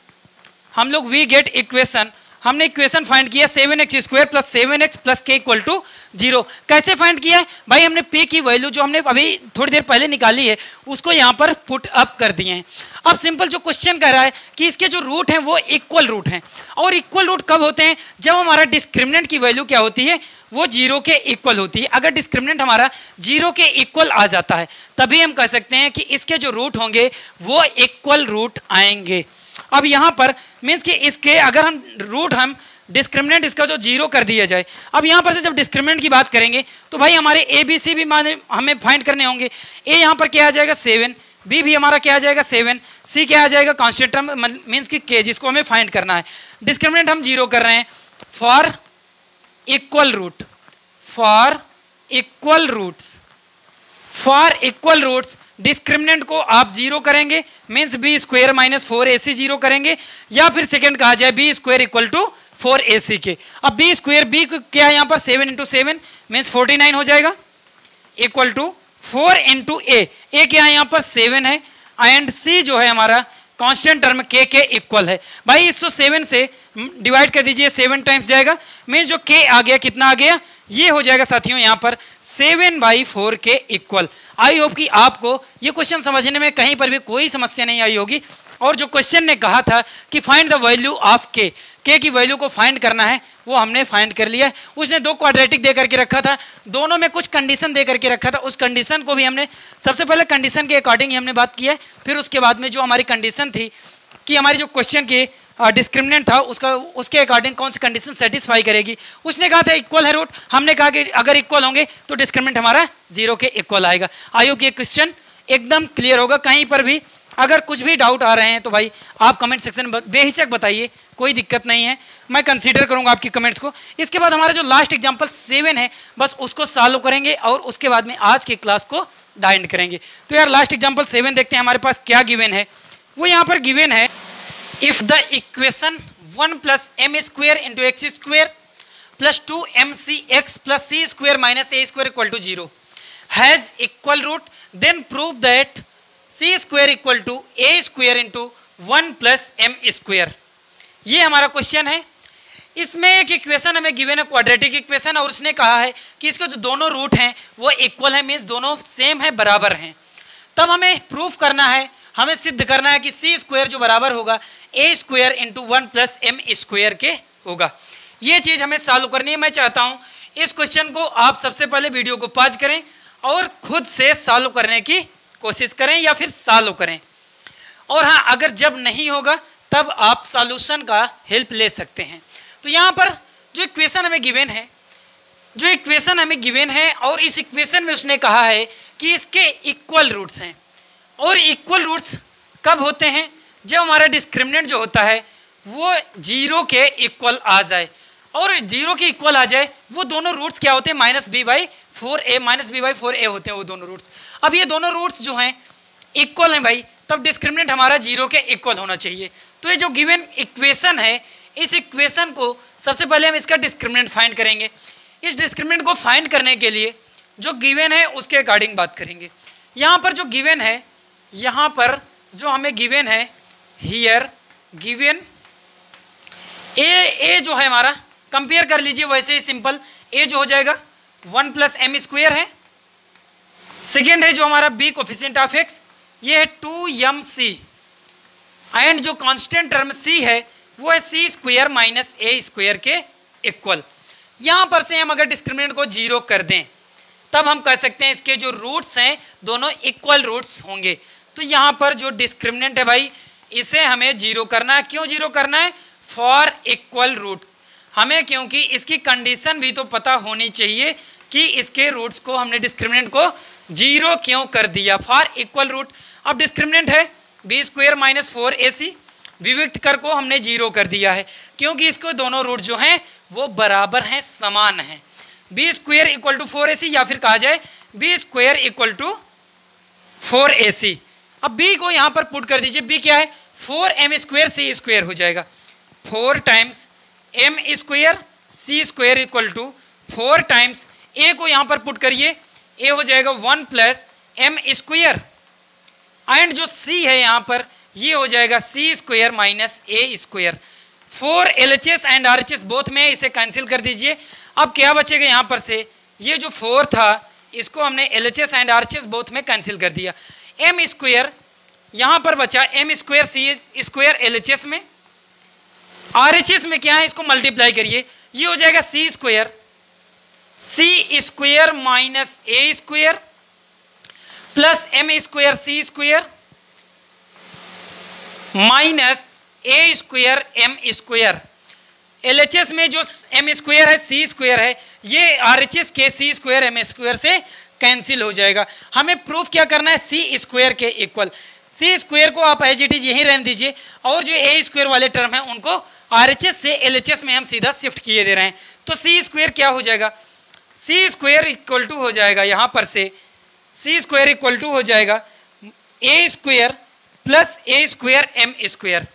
हम लोग वी गेट इक्वेशन, हमने इक्वेशन फाइंड किया 7x square plus 7x plus k equal to 0। कैसे फाइंड किया है भाई? हमने p की वैल्यू जो हमने अभी थोड़ी देर पहले निकाली है उसको यहाँ पर पुट अप कर दिए हैं। अब सिंपल जो क्वेश्चन कर रहा है कि इसके जो रूट हैं वो इक्वल रूट हैं, और इक्वल रूट कब होते हैं? जब हमारा डिस्क्रिमिनेंट की वैल्यू क्या होती है? वो 0 के इक्वल होती है। अगर डिस्क्रिमिनेंट हमारा 0 के इक्वल आ जाता है तभी हम कह सकते हैं कि इसके जो रूट होंगे वो इक्वल रूट आएंगे। अब यहाँ पर मीन्स कि इसके अगर हम रूट हम डिस्क्रिमिनेंट इसका जो 0 कर दिया जाए, अब यहाँ पर से जब डिस्क्रिमिनेंट की बात करेंगे तो भाई हमारे ए बी सी भी माने हमें फाइंड करने होंगे। ए यहाँ पर क्या आ जाएगा 7, बी भी हमारा क्या आ जाएगा 7, सी क्या आ जाएगा कांस्टेंट टर्म मीन्स कि के, जिसको हमें फाइंड करना है। डिस्क्रिमिनेंट हम 0 कर रहे हैं for equal root, for equal roots, for equal roots discriminant को आप 0 करेंगे means B square minus 4ac 0 करेंगे, या फिर सेकंड कहा जाए B square equal to 4ac के। अब बी स्क्वायर बी क्या है यहाँ पर 7 इंटू 7 मीन्स 49 हो जाएगा, इक्वल टू 4 इंटू ए क्या है यहाँ पर 7 है, एंड सी जो है हमारा कांस्टेंट टर्म के इक्वल है। भाई इसको 7 से डिवाइड कर दीजिए, 7 टाइम्स जाएगा मीन्स जो के आ गया कितना आ गया? ये हो जाएगा साथियों यहाँ पर 7/4 के इक्वल। आई होप कि आपको ये क्वेश्चन समझने में कहीं पर भी कोई समस्या नहीं आई होगी। और जो क्वेश्चन ने कहा था कि फाइंड द वैल्यू ऑफ के की वैल्यू को फाइंड करना है वो हमने फाइंड कर लिया है। उसने 2 क्वाड्रेटिक दे करके रखा था, दोनों में कुछ कंडीशन दे करके रखा था, उस कंडीशन को भी हमने सबसे पहले कंडीशन के अकॉर्डिंग ही हमने बात की है, फिर उसके बाद में जो हमारी कंडीशन थी कि हमारी जो क्वेश्चन की डिस्क्रिमिनेंट था उसके अकॉर्डिंग कौन सी कंडीशन सेटिस्फाई करेगी। उसने कहा था इक्वल है रूट, हमने कहा कि अगर इक्वल होंगे तो डिस्क्रिमिनेंट हमारा 0 के इक्वल आएगा। आई होप ये क्वेश्चन एकदम क्लियर होगा। कहीं पर भी अगर कुछ भी डाउट आ रहे हैं तो भाई आप कमेंट सेक्शन में बेहिचक बताइए, कोई दिक्कत नहीं है, मैं कंसीडर करूंगा आपकी कमेंट्स को। इसके बाद हमारा जो लास्ट एग्जांपल 7 है बस उसको सॉल्व करेंगे और उसके बाद में आज की क्लास को डाइंड करेंगे। तो यार लास्ट एग्जांपल 7 देखते हैं हमारे पास क्या गिवन है। वो यहाँ पर गिवन है if the equation 1 plus m square into x square plus 2mcx प्लस c square minus a square equal to 0 has equal root then prove that c square equal to a square into 1 plus m square. ये हमारा question है। इसमें एक equation हमें given है quadratic equation, और उसने कहा है कि इसके जो दोनों रूट हैं वो इक्वल है, मीन्स दोनों सेम है, बराबर हैं। तब हमें प्रूफ करना है, हमें सिद्ध करना है कि सी स्क्वायर जो बराबर होगा a square into 1 plus m square के होगा। ये चीज़ हमें सॉल्व करनी है। मैं चाहता हूँ इस क्वेश्चन को आप सबसे पहले वीडियो को पॉज करें और खुद से सॉल्व करने की कोशिश करें या फिर सॉल्व करें। और हाँ, अगर जब नहीं होगा तब आप सॉल्यूशन का हेल्प ले सकते हैं। तो यहाँ पर जो इक्वेशन हमें गिवन है, और इस इक्वेशन में उसने कहा है कि इसके इक्वल रूट्स हैं। और इक्वल रूट्स कब होते हैं? जब हमारा डिस्क्रिमिनेंट जो होता है वो 0 के इक्वल आ जाए, और 0 के इक्वल आ जाए वो दोनों रूट्स क्या होते हैं? -b/4a होते हैं वो दोनों रूट्स। अब ये दोनों रूट्स जो हैं इक्वल हैं भाई, तब डिस्क्रिमिनेंट हमारा 0 के इक्वल होना चाहिए। तो ये जो गिवन इक्वेशन है, इस इक्वेशन को सबसे पहले हम इसका डिस्क्रिमिनेंट फाइंड करेंगे। इस डिस्क्रिमिनेंट को फाइंड करने के लिए जो गिवन है उसके अकॉर्डिंग बात करेंगे। यहाँ पर जो गिवन है, यहाँ पर जो हमें गिवन है हियर गिवन ए जो है हमारा, कंपेयर कर लीजिए वैसे ही सिंपल। ए जो हो जाएगा 1 प्लस एम स्क्वेयर है। सेकेंड है जो हमारा बी कोफिशिएंट ऑफ एक्स, ये है 2mc, एंड जो कांस्टेंट टर्म सी है वो है सी स्क्वायर माइनस ए स्क्वायर के इक्वल। यहाँ पर से हम अगर डिस्क्रिमिनेंट को 0 कर दें तब हम कह सकते हैं इसके जो रूट्स हैं दोनों इक्वल रूट्स होंगे। तो यहाँ पर जो डिस्क्रिमिनेंट है भाई इसे हमें 0 करना है। क्यों 0 करना है? For equal root. हमें क्योंकि इसकी कंडीशन भी तो पता होनी चाहिए कि इसके रूट्स को हमने डिस्क्रिमिनेंट को 0 क्यों कर दिया, फॉर इक्वल रूट। अब डिस्क्रिमिनेंट है बी स्क्वायर माइनस 4ac, विविक्त कर को हमने 0 कर दिया है क्योंकि इसको दोनों रूट जो हैं वो बराबर हैं, समान हैं। B square equal to 4ac, या फिर कहा जाए B square equal to 4ac। अब b को यहाँ पर पुट कर दीजिए। b क्या है? 4m स्क्वायर c स्क्वायर हो जाएगा, 4 times m square c square equal to 4 times a को यहाँ पर पुट करिए, ए हो जाएगा 1 प्लस एम स्क्वायर, एंड जो सी है यहाँ पर ये हो जाएगा c square minus a square. 4 LHS and RHS both में, इसे कैंसिल कर दीजिए। अब क्या बचेगा यहाँ पर से, ये जो 4 था इसको हमने LHS एंड RHS बोथ में कैंसिल कर दिया। एम स्क्वायर यहाँ पर बचा M square c square LHS में, RHS में क्या है इसको मल्टीप्लाई करिए, ये हो जाएगा c square minus a square plus m square c square minus a square M square. LHS में जो एम स्क्वायर है सी स्क्वायर है, ये RHS के सी स्क्वायर एम स्क्वायर से कैंसिल हो जाएगा। हमें प्रूफ क्या करना है, सी स्क्वायर के इक्वल। सी स्क्वायर को आप एज इट इज यहीं रहने दीजिए, और जो ए स्क्वायर वाले टर्म है उनको RHS से LHS में हम सीधा शिफ्ट किए दे रहे हैं। तो सी स्क्वायर क्या हो जाएगा, सी स्क्वायर इक्वल टू हो जाएगा यहाँ पर से, सी स्क्वायर इक्वल टू हो जाएगा a square plus A square M square,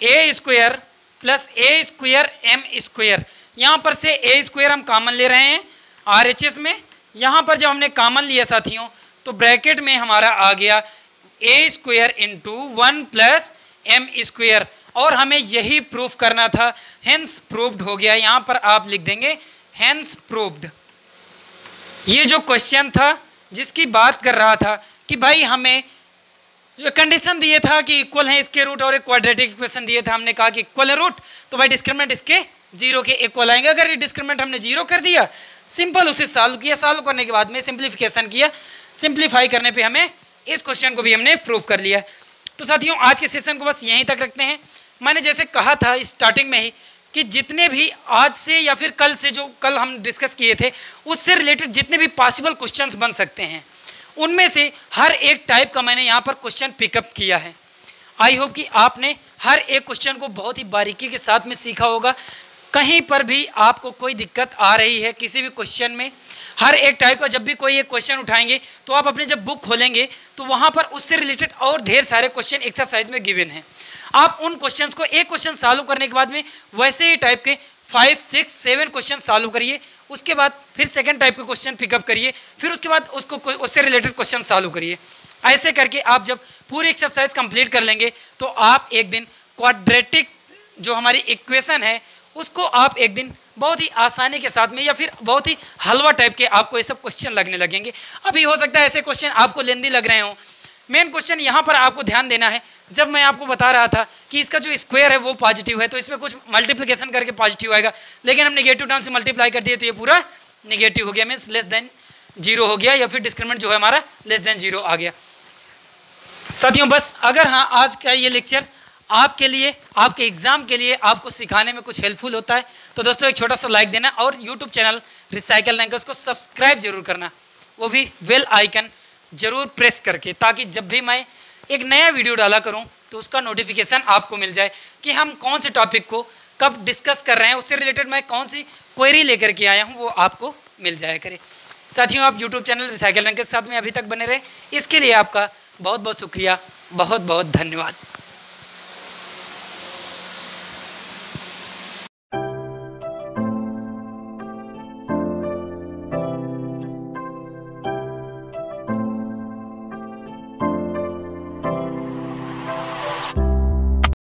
a square plus A square M square. यहाँ पर से ए स्क्वायर हम कॉमन ले रहे हैं RHS में, यहाँ पर जब हमने कॉमन लिया साथियों तो ब्रैकेट में हमारा आ गया a square into 1 plus m square, और हमें यही प्रूफ करना था, हेंस प्रूव्ड हो गया। यहाँ पर आप लिख देंगे हेंस प्रूव्ड। ये जो क्वेश्चन था जिसकी बात कर रहा था कि भाई हमें जो कंडीशन दिए था कि इक्वल है इसके रूट, और एक क्वाड्रेटिक इक्वेशन दिए था, हमने कहा कि इक्वल है रूट, तो भाई डिस्क्रिमिनेंट इसके 0 के इक्वल आएंगे। अगर ये डिस्क्रिमिनेंट हमने 0 कर दिया, सिंपल उसे सॉल्व किया, सॉल्व करने के बाद में सिंप्लीफिकेशन किया, सिंप्लीफाई करने पे हमें इस क्वेश्चन को भी हमने प्रूव कर लिया। तो साथियों आज के सेशन को बस यहीं तक रखते हैं। मैंने जैसे कहा था स्टार्टिंग में ही कि जितने भी आज से या फिर कल से, जो कल हम डिस्कस किए थे उससे रिलेटेड जितने भी पॉसिबल क्वेश्चंस बन सकते हैं, उनमें से हर एक टाइप का मैंने यहाँ पर क्वेश्चन पिकअप किया है। आई होप कि आपने हर एक क्वेश्चन को बहुत ही बारीकी के साथ में सीखा होगा। कहीं पर भी आपको कोई दिक्कत आ रही है किसी भी क्वेश्चन में, हर एक टाइप का जब भी कोई एक क्वेश्चन उठाएंगे तो आप अपने जब बुक खोलेंगे तो वहाँ पर उससे रिलेटेड और ढेर सारे क्वेश्चन एक्सरसाइज में गिवन हैं। आप उन क्वेश्चंस को एक क्वेश्चन सॉल्व करने के बाद में वैसे ही टाइप के 5, 6, 7 क्वेश्चन सॉल्व करिए, उसके बाद फिर सेकंड टाइप के क्वेश्चन पिकअप करिए, फिर उसके बाद उसको उससे रिलेटेड क्वेश्चन सॉल्व करिए। ऐसे करके आप जब पूरी एक्सरसाइज कंप्लीट कर लेंगे तो आप एक दिन क्वाड्रेटिक जो हमारी इक्वेशन है उसको आप एक दिन बहुत ही आसानी के साथ में या फिर बहुत ही हलवा टाइप के आपको ये सब क्वेश्चन लगने लगेंगे। अभी हो सकता है ऐसे क्वेश्चन आपको लेंदी लग रहे हों। मेन क्वेश्चन यहाँ पर आपको ध्यान देना है, जब मैं आपको बता रहा था कि इसका जो स्क्वायर है वो पॉजिटिव है तो इसमें कुछ मल्टीप्लिकेशन करके पॉजिटिव आएगा, लेकिन हम नेगेटिव टर्म से मल्टीप्लाई कर दिए तो ये पूरा नेगेटिव हो गया, मीन्स लेस देन 0 हो गया, या फिर डिस्क्रिमिनेंट जो है हमारा लेस देन 0 आ गया। साथियों बस अगर हाँ आज का ये लेक्चर आपके लिए, आपके एग्जाम के लिए आपको सिखाने में कुछ हेल्पफुल होता है तो दोस्तों एक छोटा सा लाइक देना, और यूट्यूब चैनल रिसाइकल रैंकर्स को सब्सक्राइब जरूर करना, वो भी बेल आइकन जरूर प्रेस करके, ताकि जब भी मैं एक नया वीडियो डाला करूं तो उसका नोटिफिकेशन आपको मिल जाए कि हम कौन से टॉपिक को कब डिस्कस कर रहे हैं, उससे रिलेटेड मैं कौन सी क्वेरी लेकर के आया हूं वो आपको मिल जाया करे। साथियों आप यूट्यूब चैनल रिसाइकल रैंकर्स के साथ में अभी तक बने रहे, इसके लिए आपका बहुत बहुत शुक्रिया, बहुत बहुत धन्यवाद।